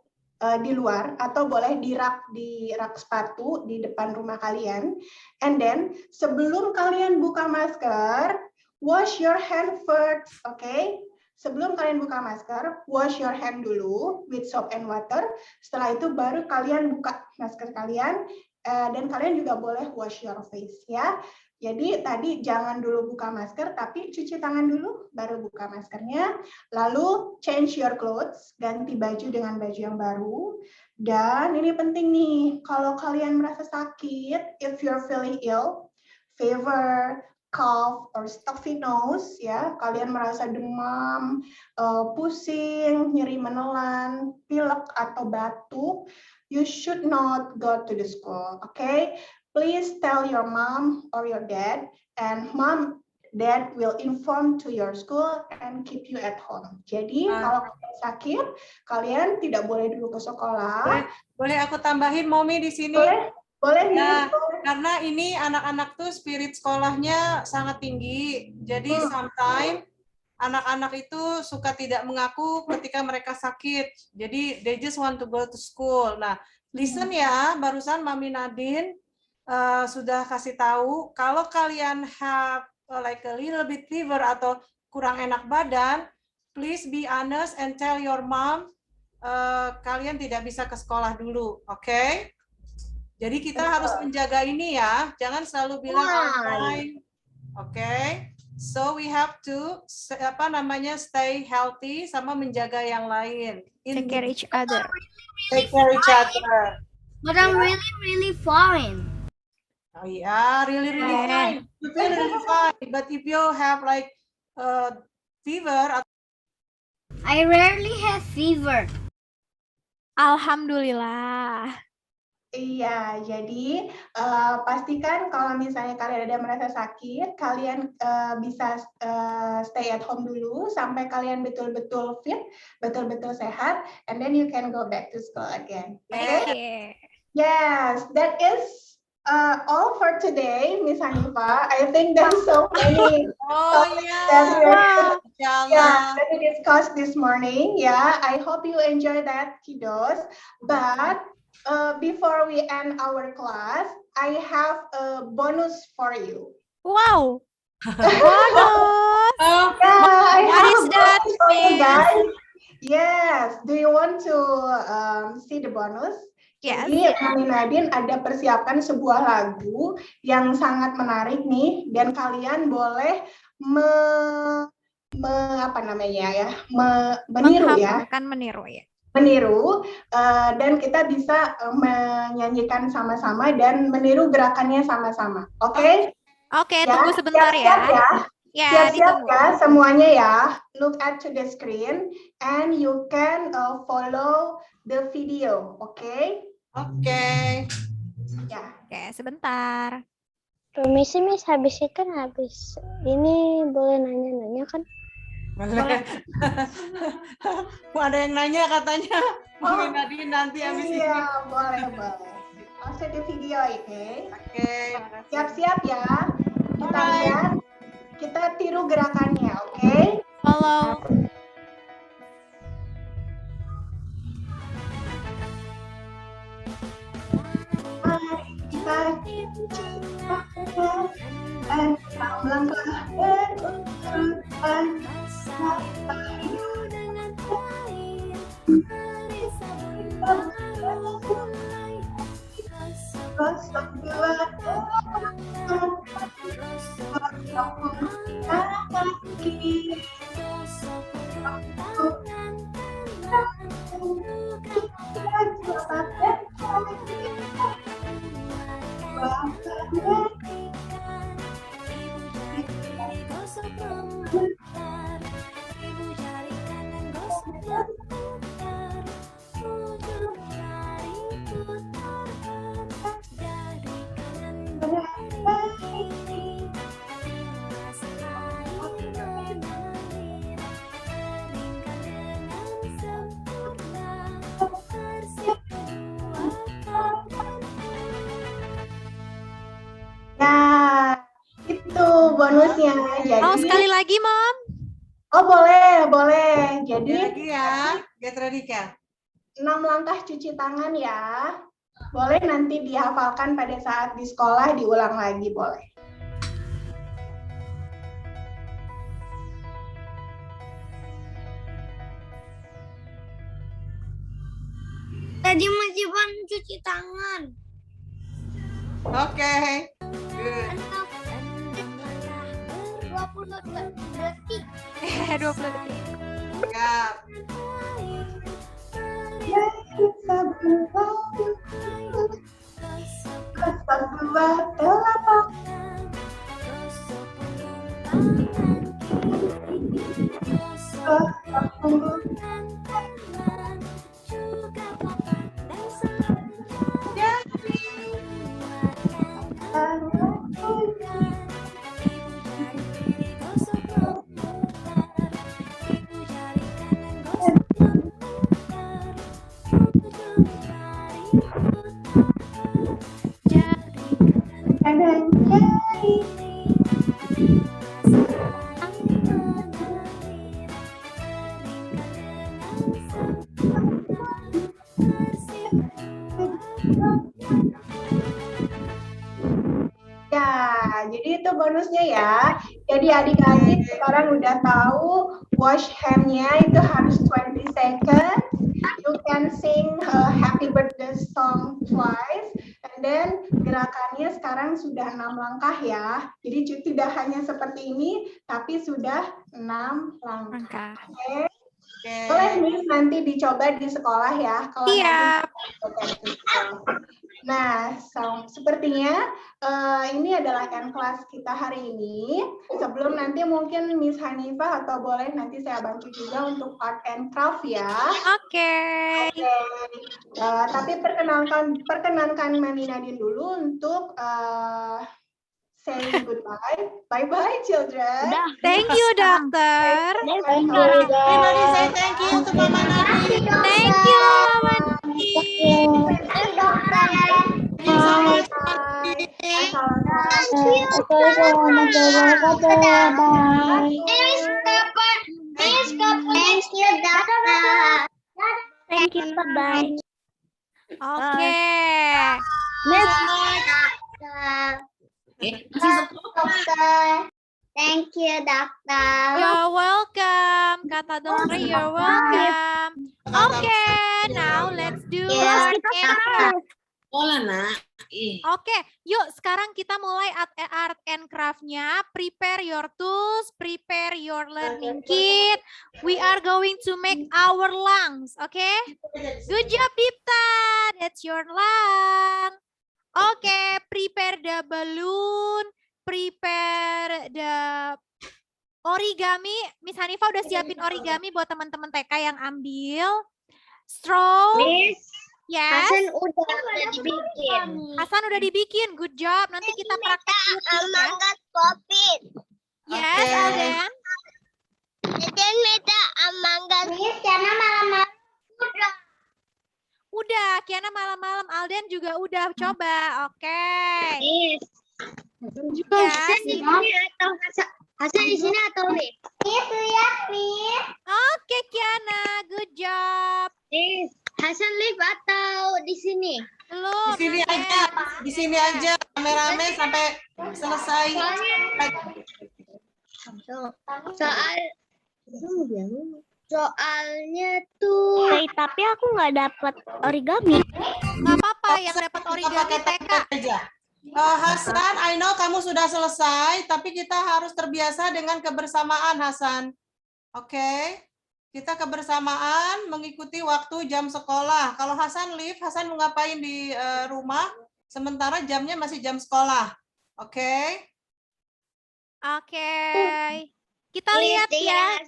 Di luar atau boleh di rak sepatu di depan rumah kalian. And then sebelum kalian buka masker, wash your hand first, okay? Sebelum kalian buka masker, wash your hand dulu with soap and water. Setelah itu baru kalian buka masker kalian dan kalian juga boleh wash your face ya. Jadi tadi jangan dulu buka masker, tapi cuci tangan dulu, baru buka maskernya. Lalu change your clothes, ganti baju dengan baju yang baru. Dan ini penting nih, kalau kalian merasa sakit, if you're feeling ill, fever, cough, or stuffy nose, ya, kalian merasa demam, pusing, nyeri menelan, pilek atau batuk, you should not go to the school, okay? Please tell your mom or your dad, and dad will inform to your school and keep you at home. Jadi kalau kalian sakit, kalian tidak boleh dulu ke sekolah. Boleh aku tambahin, Momi di sini? Boleh. Ya, karena ini anak-anak tuh spirit sekolahnya sangat tinggi. Jadi sometimes anak-anak itu suka tidak mengaku ketika mereka sakit. Jadi they just want to go to school. Nah, listen ya, barusan Mami Nadine sudah kasih tahu, kalau kalian have like a little bit fever atau kurang enak badan, please be honest and tell your mom kalian tidak bisa ke sekolah dulu, oke? Jadi kita harus menjaga ini ya, jangan selalu bilang I'm fine, oke? So we have to stay healthy sama menjaga yang lain. Take care each other. Take care each other. But I'm really fine. Oh yeah, really fine. You feel really fine. But if you have like fever, I rarely have fever. Alhamdulillah. Iya, jadi pastikan kalau misalnya kalian ada merasa sakit, kalian bisa stay at home dulu sampai kalian betul-betul fit, betul-betul sehat, and then you can go back to school again. Okay. Yes, that is all for today, Miss Hanifa. I think there's so many that we discussed this morning. Yeah, I hope you enjoy that, kiddos. But before we end our class, I have a bonus for you. Wow. Bonus. Yeah, What is that, you guys. Yes. Do you want to see the bonus? Yes. Jadi Mami Nadine ada persiapkan sebuah lagu yang sangat menarik nih, dan kalian boleh meniru dan kita bisa menyanyikan sama-sama dan meniru gerakannya sama-sama. Oke? Oke, tunggu sebentar ya. Siap-siap ya semuanya ya. Look at to the screen and you can follow the video. Oke? Oke. Ya. Oke, sebentar. Permisi Miss, habis ini boleh nanya-nanya kan? Boleh. Ada yang nanya katanya. Mungkin nanti habis ini. Iya, boleh. Langsung di video, oke? Oke. Siap-siap ya. Kita lihat, kita tiru gerakannya, oke? Follow. Langkah berurutan bonusnya. Oh, Jadi, sekali lagi, Mom. oh boleh. Sekali Jadi lagi ya. Get ready, Kel. 6 langkah cuci tangan ya. Boleh nanti dihafalkan pada saat di sekolah, diulang lagi boleh. Tadi masih cuci tangan. Oke. Good. 20 detik. 20 detik. Siap. Ya, jadi itu bonusnya ya. Jadi adik-adik sekarang udah tahu wash hand-nya itu harus 20 seconds. You can sing happy birthday song twice. And then gerakannya sekarang sudah 6 langkah ya. Jadi tidak hanya seperti ini, tapi sudah 6 langkah. Oke. Boleh nih nanti dicoba di sekolah ya. Kalau Siap. nanti nah, sepertinya ini adalah kelas kita hari ini. Sebelum nanti mungkin Miss Hanifah atau boleh nanti saya bantu juga untuk art and craft ya. Oke. Tapi perkenankan Mami Nadine dulu untuk saying goodbye. Bye-bye children. Thank you, dokter. Everybody say thank you to Mama Nadine. Thank you, Mama Nadine. Thank you so much, Mama Nadine. Thank you, bye-bye. Oke. Thank you, dokter. You're welcome. Kata dokter, you're welcome. Oke, now let's do art and craft. Sekolah, Nak. Oke, yuk sekarang kita mulai art and craft-nya. Prepare your tools, prepare your learning kit. We are going to make our lungs, oke? Good job, Dipta. That's your lung. Oke, prepare the balloon, prepare the origami. Miss Hanifah udah siapin origami buat teman-teman TK yang ambil. Straw. Yes. Hasan udah dibikin. Hasan udah dibikin, good job. Nanti kita praktek yuk ya. Amangkat COVID. Yes, Oke. Alden. Dan minta amangkat. Karena malam-malam udah. Udah, Kiana malam-malam. Alden juga udah coba. Oke. Yes. Yes. Hasan di sini atau Hasan di sini atau nih? Itu ya, Miss. Oke, Kiana, good job. Yes. Hasan live atau di sini? Belum. Di sini Alden. aja, di sini aja rame-rame sampai selesai. Soalnya tuh. Tapi aku nggak dapat origami. Nggak apa-apa, yang dapat origami TK. Aja. Hasan, I know kamu sudah selesai, tapi kita harus terbiasa dengan kebersamaan, Hasan. Oke? Kita kebersamaan mengikuti waktu jam sekolah. Kalau Hasan leave, Hasan mau ngapain di rumah, sementara jamnya masih jam sekolah. Oke? Oke. Kita lihat ya.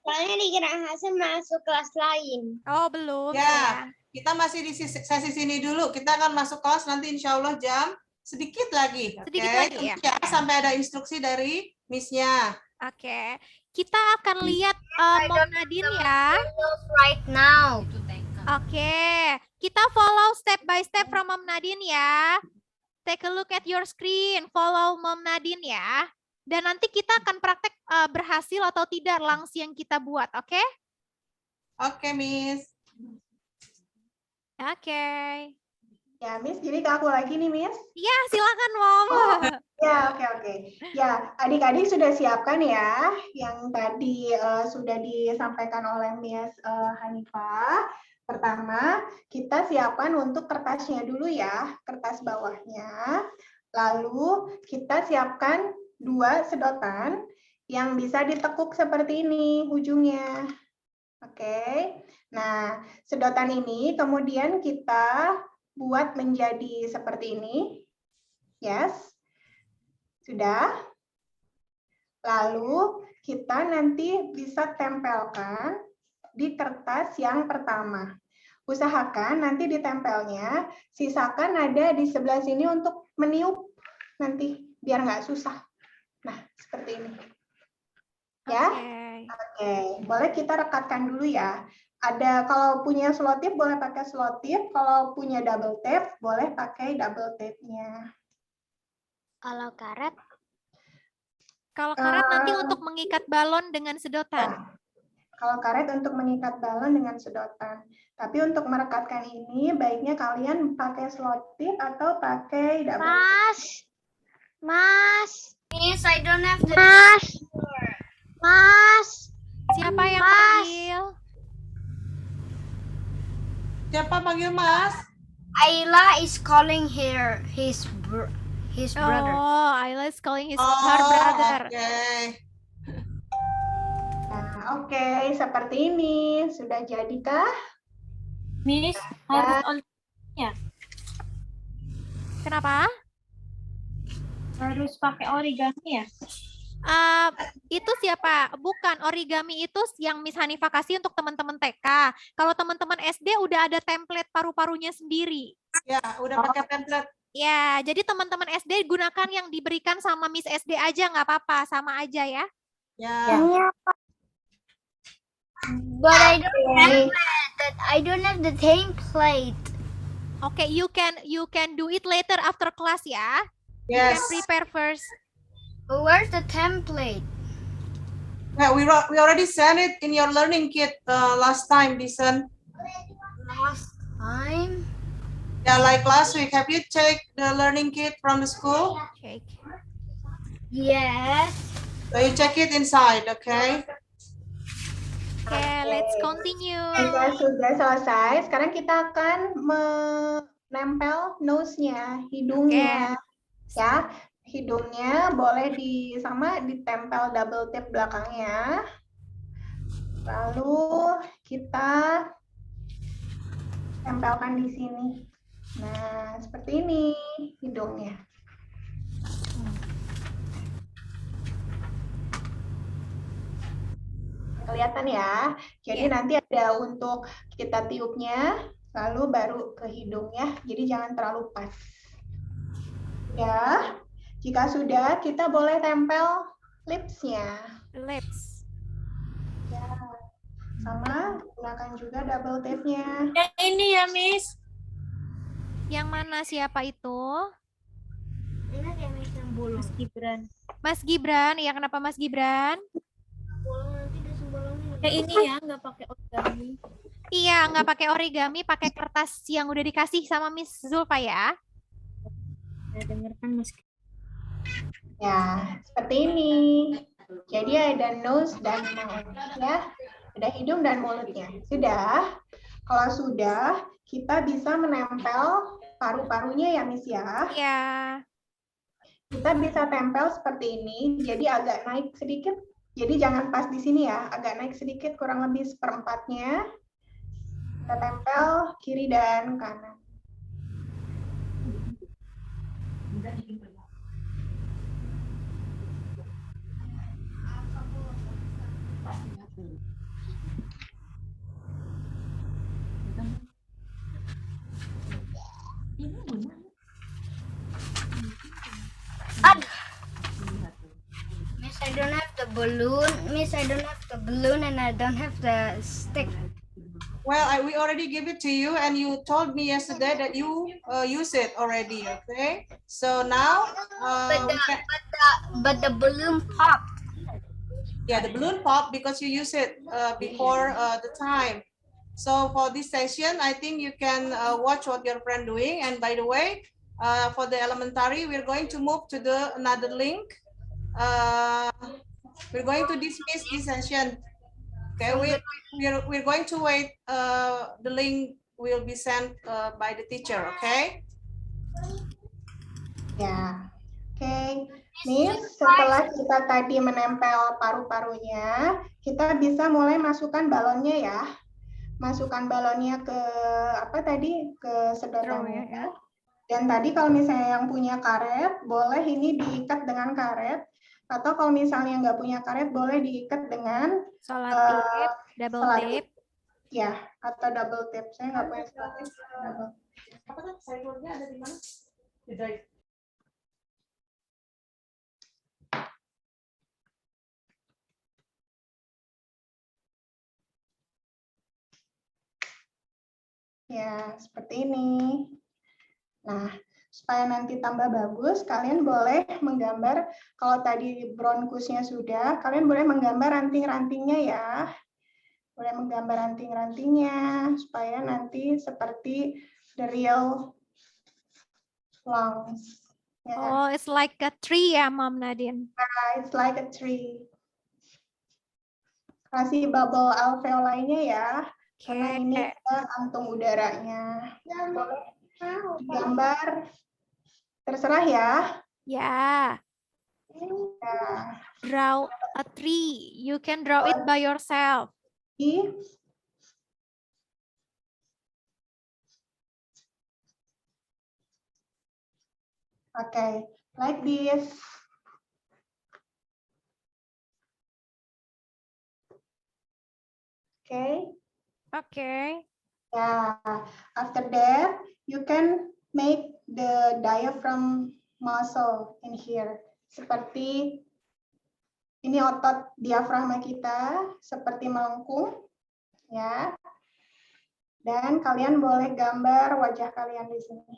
Soalnya dikira Hasan masuk kelas lain. Oh, belum. Ya. Kita masih di sesi sini dulu. Kita akan masuk kelas nanti insya Allah jam sedikit lagi. Sedikit Oke? lagi ya. Tunggu sampai ada instruksi dari Miss-nya. Oke. Kita akan lihat Mom Nadine ya. Right now. Oke. Kita follow step by step from Mom Nadine ya. Take a look at your screen. Follow Mom Nadine ya. Dan nanti kita akan praktek berhasil atau tidak lungs yang kita buat, oke? Oke, Miss. Oke. Ya, Miss, jadi ke aku lagi nih, Miss. Ya, silakan, Mom. Ya, oke. Ya, adik-adik sudah siapkan ya, yang tadi sudah disampaikan oleh Miss Hanifah. Pertama, kita siapkan untuk kertasnya dulu ya, kertas bawahnya. Lalu kita siapkan 2 sedotan yang bisa ditekuk seperti ini ujungnya. Oke. Nah, sedotan ini kemudian kita buat menjadi seperti ini. Yes. Sudah. Lalu kita nanti bisa tempelkan di kertas yang pertama. Usahakan nanti ditempelnya, sisakan ada di sebelah sini untuk meniup nanti, biar nggak susah. Nah, seperti ini. Ya. Oke, boleh kita rekatkan dulu ya. Ada, kalau punya selotip boleh pakai selotip, kalau punya double tape boleh pakai double tape-nya. Kalau karet, Kalau karet nanti untuk mengikat balon dengan sedotan. Kalau karet untuk mengikat balon dengan sedotan. Tapi untuk merekatkan ini baiknya kalian pakai selotip atau pakai double tape. Mas, Miss, I don't have the. Mas, Siapa yang panggil? Siapa panggil Mas? Ayla is calling his brother. Oh, Ayla is calling her brother. Oke. Nah, oke, seperti ini. Sudah jadikah? Miss, Kenapa? harus pakai origami ya? Itu siapa? Bukan, origami itu yang Miss Hanifah kasih untuk teman-teman TK. Kalau teman-teman SD udah ada template paru-parunya sendiri. Ya, udah pakai template. Ya, jadi teman-teman SD gunakan yang diberikan sama Miss SD aja, nggak apa-apa, sama aja ya. Ya. But I don't have the template. Oke, you can do it later after class ya. You Yes. can prepare first. But where's the template? Yeah, we already sent it in your learning kit last time, Dison. Last time? Yeah, like last week. Have you checked the learning kit from the school? Check. Yes. So you check it inside, okay? Oke, let's continue. Jika sudah selesai, sekarang kita akan menempel nose-nya, hidungnya. Ya, hidungnya boleh ditempel double tape belakangnya. Lalu kita tempelkan di sini. Nah, seperti ini hidungnya. Kelihatan ya. Jadi nanti ada untuk kita tiupnya, lalu baru ke hidungnya. Jadi jangan terlalu pas. Ya, jika sudah, kita boleh tempel lips-nya. Lips. Ya, sama gunakan juga double tape-nya. Yang ini ya, Miss. Yang mana, siapa itu? Ini kayak misalnya bolong. Mas Gibran. Mas Gibran, ya kenapa Mas Gibran? Bolong nanti ada sembolongnya. Kayak ini ya, nggak pakai origami. Iya, nggak pakai origami, pakai kertas yang udah dikasih sama Miss Zulfa ya. Saya dengar kan Mas. Ya, seperti ini. Jadi ada nose dan mouth ya. Ada hidung dan mulutnya. Sudah. Kalau sudah, kita bisa menempel paru-parunya ya, Miss ya. Iya. Kita bisa tempel seperti ini. Jadi agak naik sedikit. Jadi jangan pas di sini ya. Agak naik sedikit, kurang lebih seperempatnya. Kita tempel kiri dan kanan. Miss, I don't have the balloon. Miss, I don't have the balloon and I don't have the stick. Well, we already give it to you, and you told me yesterday that you use it already. Okay. So now, But the balloon popped. yeah, the balloon pop because you use it before the time. So for this session, I think you can watch what your friend doing. And by the way, for the elementary, we're going to move to the another link. We're going to dismiss this session. Okay, we're going to wait. The link will be sent by the teacher. Okay. Ya, oke. Miss, setelah kita tadi menempel paru-parunya, kita bisa mulai masukkan balonnya ya. Masukkan balonnya ke apa tadi? Ke sedotannya. Dan tadi kalau misalnya yang punya karet, boleh ini diikat dengan karet. Atau kalau misalnya nggak punya karet, boleh diikat dengan Selotip, double selotip. tape. Ya, atau double tape. Saya nggak punya selotip. Apa kan sayurnya ada di mana? Di drive. Ya, seperti ini. Nah, supaya nanti tambah bagus, kalian boleh menggambar, kalau tadi bronkusnya sudah, kalian boleh menggambar ranting-rantingnya ya. Boleh menggambar ranting-rantingnya, supaya nanti seperti the real lungs. Ya. Oh, it's like a tree ya, Mom Nadine. It's like a tree. Kasih bubble alveolanya ya. Karena ini kantung udaranya. Boleh gambar, terserah ya. Ya. Draw a tree. You can draw it by yourself. Okay, like this. Okay. Okay. Yeah, after that, you can make the diaphragm muscle in here. Seperti ini otot diafragma kita, seperti melengkung, ya. Dan kalian boleh gambar wajah kalian di sini.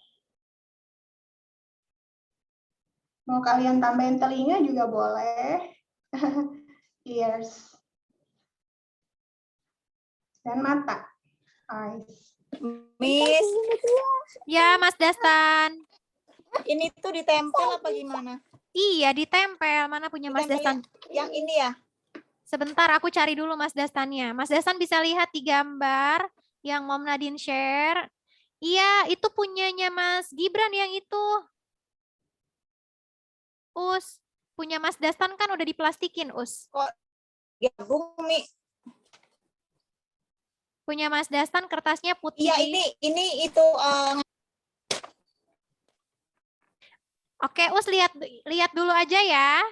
Mau kalian tambahin telinga juga boleh. Ears. Dan mata. Eyes. Miss, Ya, Mas Dastan. ini tuh ditempel apa gimana? Iya, ditempel. Mana punya Mas Ditempel Dastan? Yang ini ya? Sebentar, aku cari dulu Mas Dastannya. Mas Dastan bisa lihat di gambar yang Mom Nadine share. Iya, itu punyanya Mas Gibran yang itu. Us, punya Mas Dastan kan udah diplastikin, Us. Kok gabung, Mi? Punya Mas Dastan kertasnya putih. Iya, ini itu Oke, Us lihat dulu aja ya.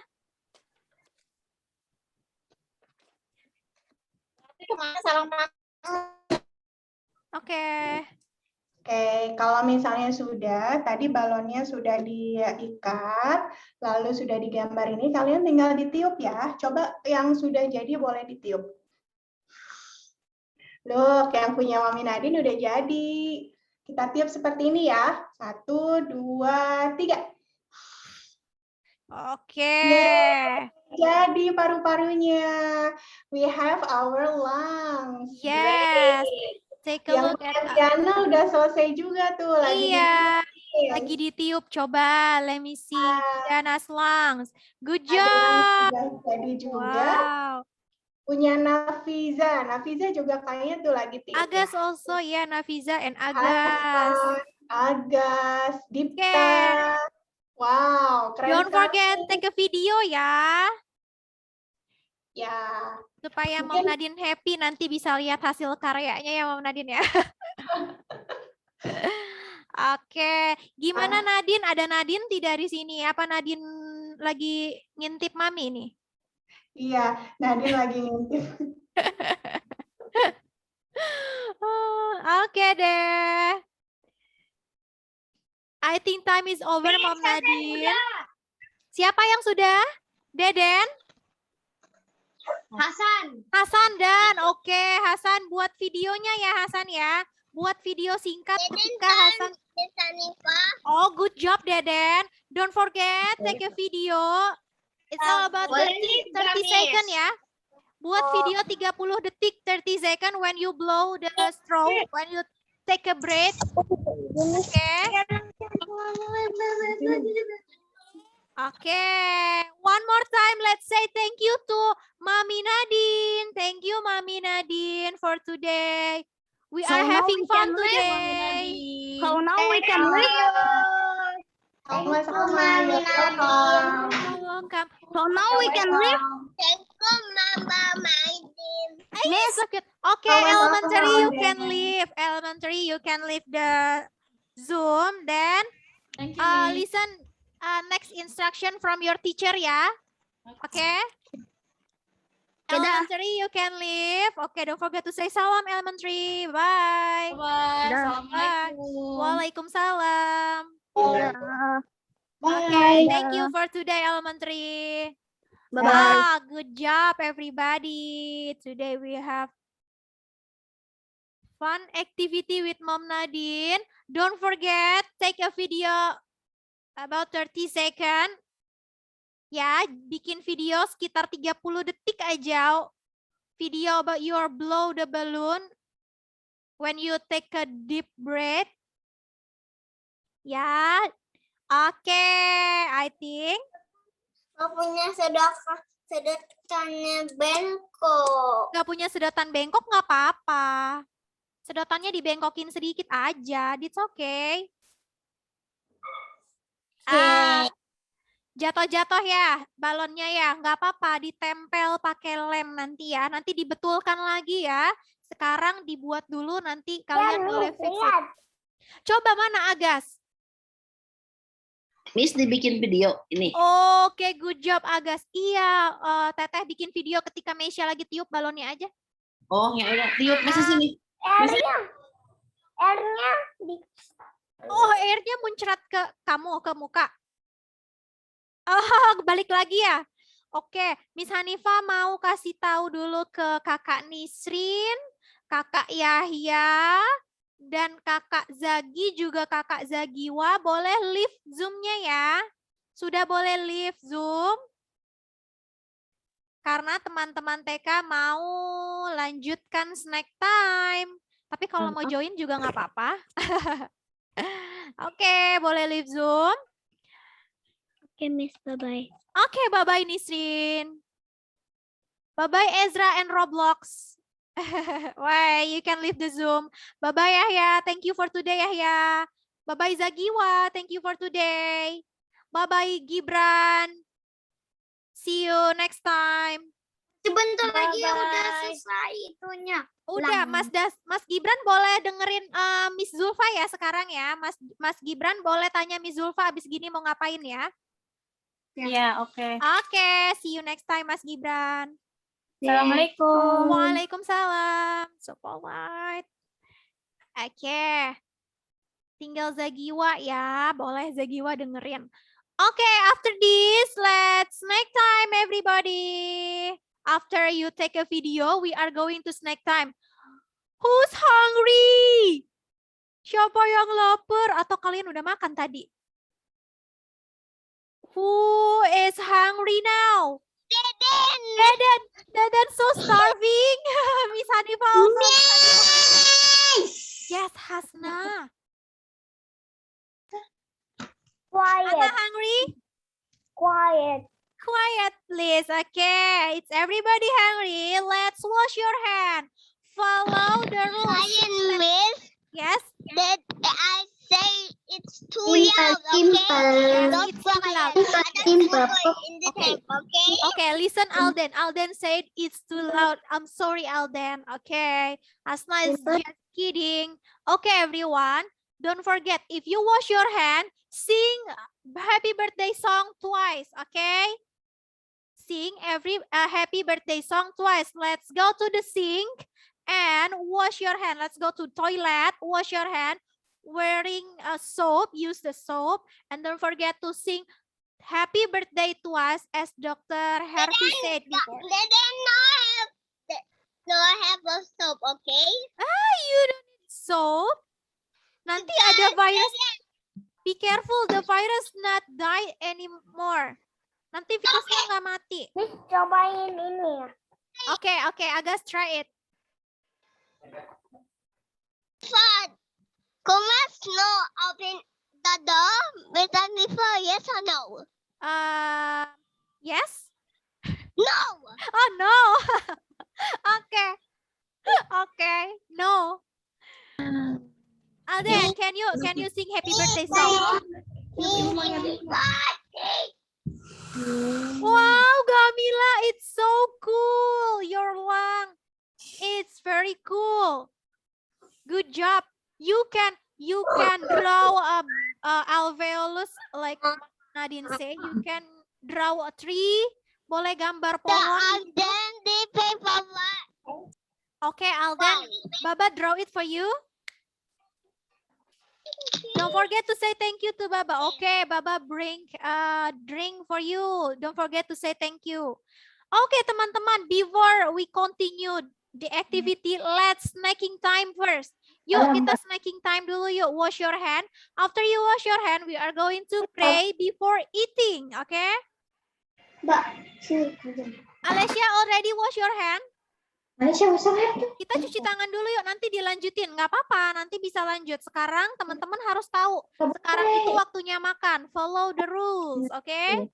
kemana salah Oke. Oke, kalau misalnya sudah, tadi balonnya sudah diikat, lalu sudah digambar ini, kalian tinggal ditiup ya. Coba yang sudah jadi boleh ditiup. Look, yang punya Mami Nadine udah jadi. Kita tiup seperti ini ya. 1, 2, 3. Oke. Jadi paru-parunya. We have our lungs. Yes. Great. Take a Yang look at Tiana udah selesai juga tuh. Iya. Lagi ditiup. Coba, let me see. Diana's lungs. Good job. Ada yang sudah jadi juga. Wow. Punya Nafiza. Nafiza juga kayaknya tuh lagi tiup. Agas ya. also, ya, Nafiza and Agas. Agas, Dipta. Wow, keren Don't forget, take a video ya. Ya. Supaya Mom Nadine happy nanti bisa lihat hasil karyanya ya Mom Nadine ya. Oke, gimana Nadine? Ada Nadine tidak di sini? Apa Nadine lagi ngintip Mami nih? Iya, Nadine lagi ngintip. Oke deh. I think time is over, Mom Nadine. Siapa yang sudah? Deden? Hasan. Hasan dan oke Hasan buat videonya ya Hasan ya. Buat video singkat ketika Hasan. Oh, good job Deden. Don't forget take a video. It's all about 30 second ya. Buat video 30 detik 30 second when you blow the straw, when you take a breath. Oke. Oke, one more time. Let's say thank you to Mami Nadine. Thank you, Mami Nadine, for today. We are having fun today. So now we can leave. Sama-sama, you're welcome. You're welcome. So now we can leave. Miss, okay, elementary you can leave. Elementary you can leave the Zoom. Then listen next instruction from your teacher ya. Okay. Elementary you can leave. Okay, don't forget to say salam elementary. Bye. Bye. Bye. Waalaikumsalam. Bye. Okay, thank you for today elementary. Bye-bye. Good job everybody. Today we have fun activity with Mom Nadine. Don't forget take a video about 30 second. Ya, bikin video sekitar 30 detik aja. Video about your blow the balloon when you take a deep breath. Ya. Oke, I think Gak punya sedotannya bengkok. nggak punya sedotan bengkok nggak apa-apa. Sedotannya dibengkokin sedikit aja. It's okay. Jatuh-jatuh ya balonnya ya. Nggak apa-apa. Ditempel pakai lem nanti ya. Nanti dibetulkan lagi ya. Sekarang dibuat dulu nanti kalian boleh fix it. Coba mana Agas? Miss dibikin video ini. Oke, good job Agas. Iya, Teteh bikin video ketika Meisha lagi tiup balonnya aja. Oh, ya udah. Tiup Miss sini. Airnya di Oh, airnya muncrat ke kamu, ke muka. Oh, balik lagi ya. Oke, Miss Hanifa mau kasih tahu dulu ke Kakak Nisrin, Kakak Yahya, dan Kakak Zagi juga Kakak Zagiwa. Boleh leave Zoom-nya ya. Sudah boleh leave Zoom. Karena teman-teman TK mau lanjutkan snack time. Tapi kalau mau join juga nggak apa-apa. Oke, boleh leave Zoom. Oke, Miss, bye-bye. Oke, bye-bye Nisrin. Bye-bye Ezra and Roblox. Why, you can leave the Zoom. Bye-bye Yahya. Thank you for today Yahya. Bye-bye Zagiwa. Thank you for today. Bye-bye Gibran. See you next time. Sebentar lagi udah selesai itunya. Udah, Mas Gibran boleh dengerin Miss Zulfa ya sekarang ya. Mas Gibran boleh tanya Miss Zulfa abis gini mau ngapain ya. Ya, oke. Oke, see you next time Mas Gibran. Assalamualaikum. Waalaikumsalam. So polite. Oke. Tinggal Zagiwa ya. Boleh Zagiwa dengerin. Oke, after this, let's snack time everybody. After you take a video, we are going to snack time. Who's hungry? Siapa yang lapar? Atau kalian udah makan tadi? Who is hungry now? Deden so starving. Miss Hanifa also. Yes, Hasna. Quiet, Anna hungry? quiet. Quiet, please. Okay, it's everybody hungry. Let's wash your hand. Follow the rules. Miss, Yes. that I say it's too Simple, loud, okay? Yes, Don't it's too loud. Simple. in the Okay. tape, okay? Okay, listen, Alden. Alden said it's too loud. I'm sorry, Alden. Okay, Asna is just kidding. Okay, everyone. Don't forget, if you wash your hand, sing happy birthday song twice, okay? Sing every happy birthday song twice. Let's go to the sink and wash your hand. Let's go to toilet, wash your hand, wearing a soap, use the soap, and don't forget to sing happy birthday to us as Dr. Harvey said before. No have a soap, okay? You don't need soap. Nanti ada virus. Be careful, the virus not die anymore. Nanti virusnya nggak mati. Miss, cobain ini ya. Oke, Agas try it. Fun. Kumas no open the door without before, yes or no? Yes? No. Oh no. Okay, no. Alden, can you sing happy birthday song? Wow, Gamila, it's so cool. Your lung, it's very cool. Good job. You can draw a alveolus like Nadine say. You can draw a tree. Boleh gambar pohon. Then the paper. Okay, Alden, Baba draw it for you. Don't forget to say thank you to Baba. Okay, Baba bring drink for you. Don't forget to say thank you. Okay, teman-teman, before we continue the activity, let's snacking time first. Yuk, kita snacking time dulu yuk. Wash your hand. After you wash your hand, we are going to pray before eating. Okay? Mbak, sini. Alessia already wash your hand? Malaysia usah hand. Kita cuci tangan dulu yuk, nanti dilanjutin. Nggak apa-apa, nanti bisa lanjut. Sekarang teman-teman harus tahu. Sekarang itu waktunya makan. Follow the rules, oke? Okay?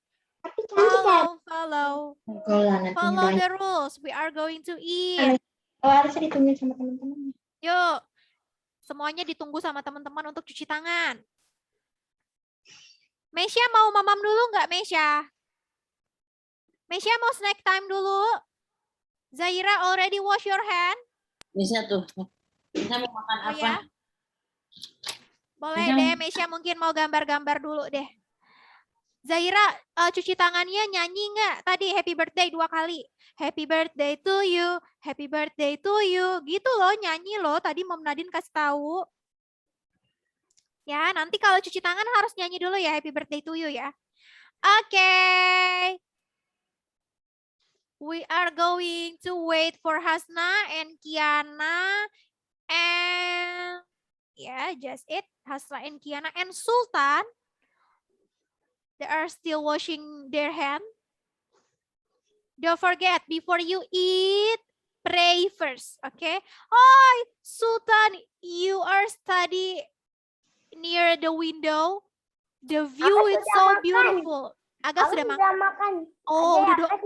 Follow the rules. We are going to eat. Harusnya ditungguin sama teman-teman. Yuk, semuanya ditunggu sama teman-teman untuk cuci tangan. Mesya mau mamam dulu nggak, Mesya? Mesya mau snack time dulu? Zaira already wash your hand? Bisa tuh. Bisa mau makan apa? Ya? Boleh deh, Mesya mungkin mau gambar-gambar dulu deh. Zaira, cuci tangannya nyanyi nggak? Tadi happy birthday 2 kali. Happy birthday to you, happy birthday to you. Gitu loh, nyanyi loh. Tadi Mom Nadine kasih tahu. Ya, nanti kalau cuci tangan harus nyanyi dulu ya, happy birthday to you ya. Oke. We are going to wait for Hasna and Kiana and just it. Hasna and Kiana and Sultan. They are still washing their hand. Don't forget, before you eat, pray first, okay? Oh, Sultan, you are study near the window. The view is so beautiful. Agas sudah makan. Oh, udah. Agas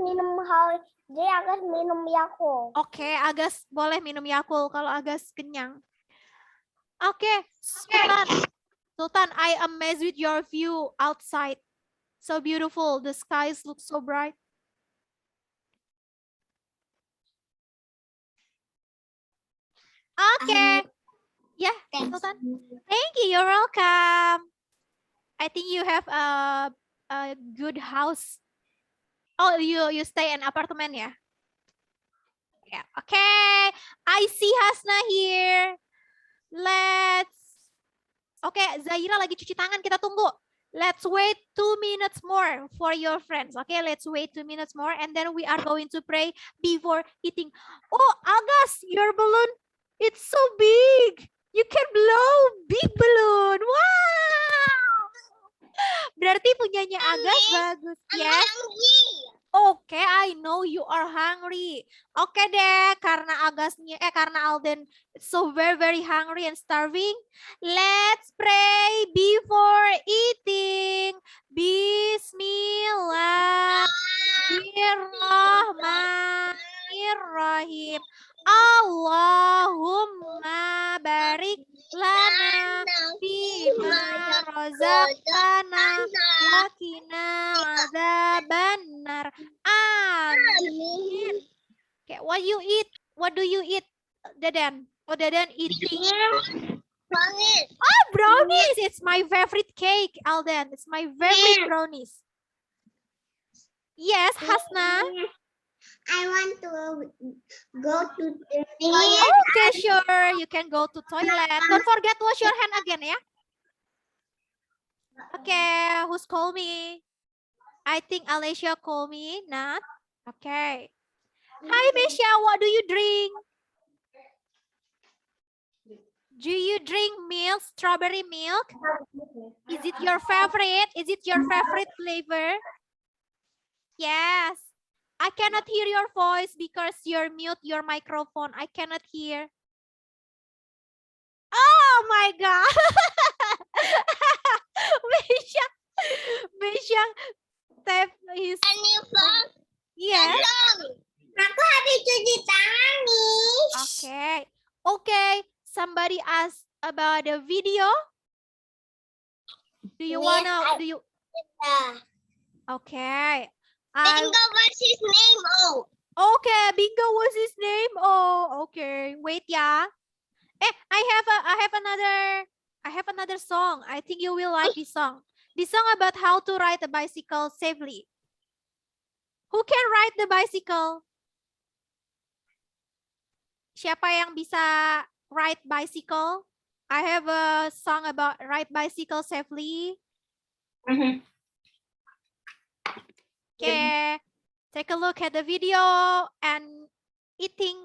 minum Yakult. Oke, Agas boleh minum Yakult kalau Agas kenyang. Oke, Sultan, I amazed with your view outside. So beautiful. The skies look so bright. Okay. Yeah, Sultan. Thank you. You're welcome. I think you have a good house. Oh, you stay in apartment ya? Yeah. Okay. I see Hasna here. Okay, Zaira lagi cuci tangan, kita tunggu. Let's wait 2 minutes more for your friends. Okay, let's wait 2 minutes more and then we are going to pray before eating. Oh, Agas, your balloon, it's so big. You can blow big balloon. Wow. Berarti punyanya Agas bagus. Yes. Oke, I know you are hungry. Oke deh, karena karena Alden so very hungry and starving, let's pray before eating. Bismillahirrahmanirrahim. Allahumma barik lana fima razaqtana wa qina adzabannar. Amin. Okay, what you eat? What do you eat, Dadan? Oh, Dadan eating Brownies. Oh, brownies. It's my favorite cake, Alden. It's my favorite brownies. Yes, Hasna. I want to go to the Okay, sure. You can go to toilet. Don't forget to wash your hand again, ya. Okay, who's call me? I think Alicia called me, not? Okay. Hi, Mesha, what do you drink? Do you drink milk, strawberry milk? Is it your favorite? Is it your favorite flavor? Yes. I cannot hear your voice because you're mute your microphone. I cannot hear. Oh my God. Mesha tap his. Yes. Aku habis cuci tangan nih. Okay. Okay. Somebody asked about the video. Do you wanna? Do you? Okay. Bingo, what's his name? Oh. Okay, Bingo was his name. Oh, okay. Wait, yeah. I have another song. I think you will like this song. This song about how to ride a bicycle safely. Who can ride the bicycle? Siapa yang bisa ride bicycle? I have a song about ride bicycle safely. Okay, take a look at the video and eating.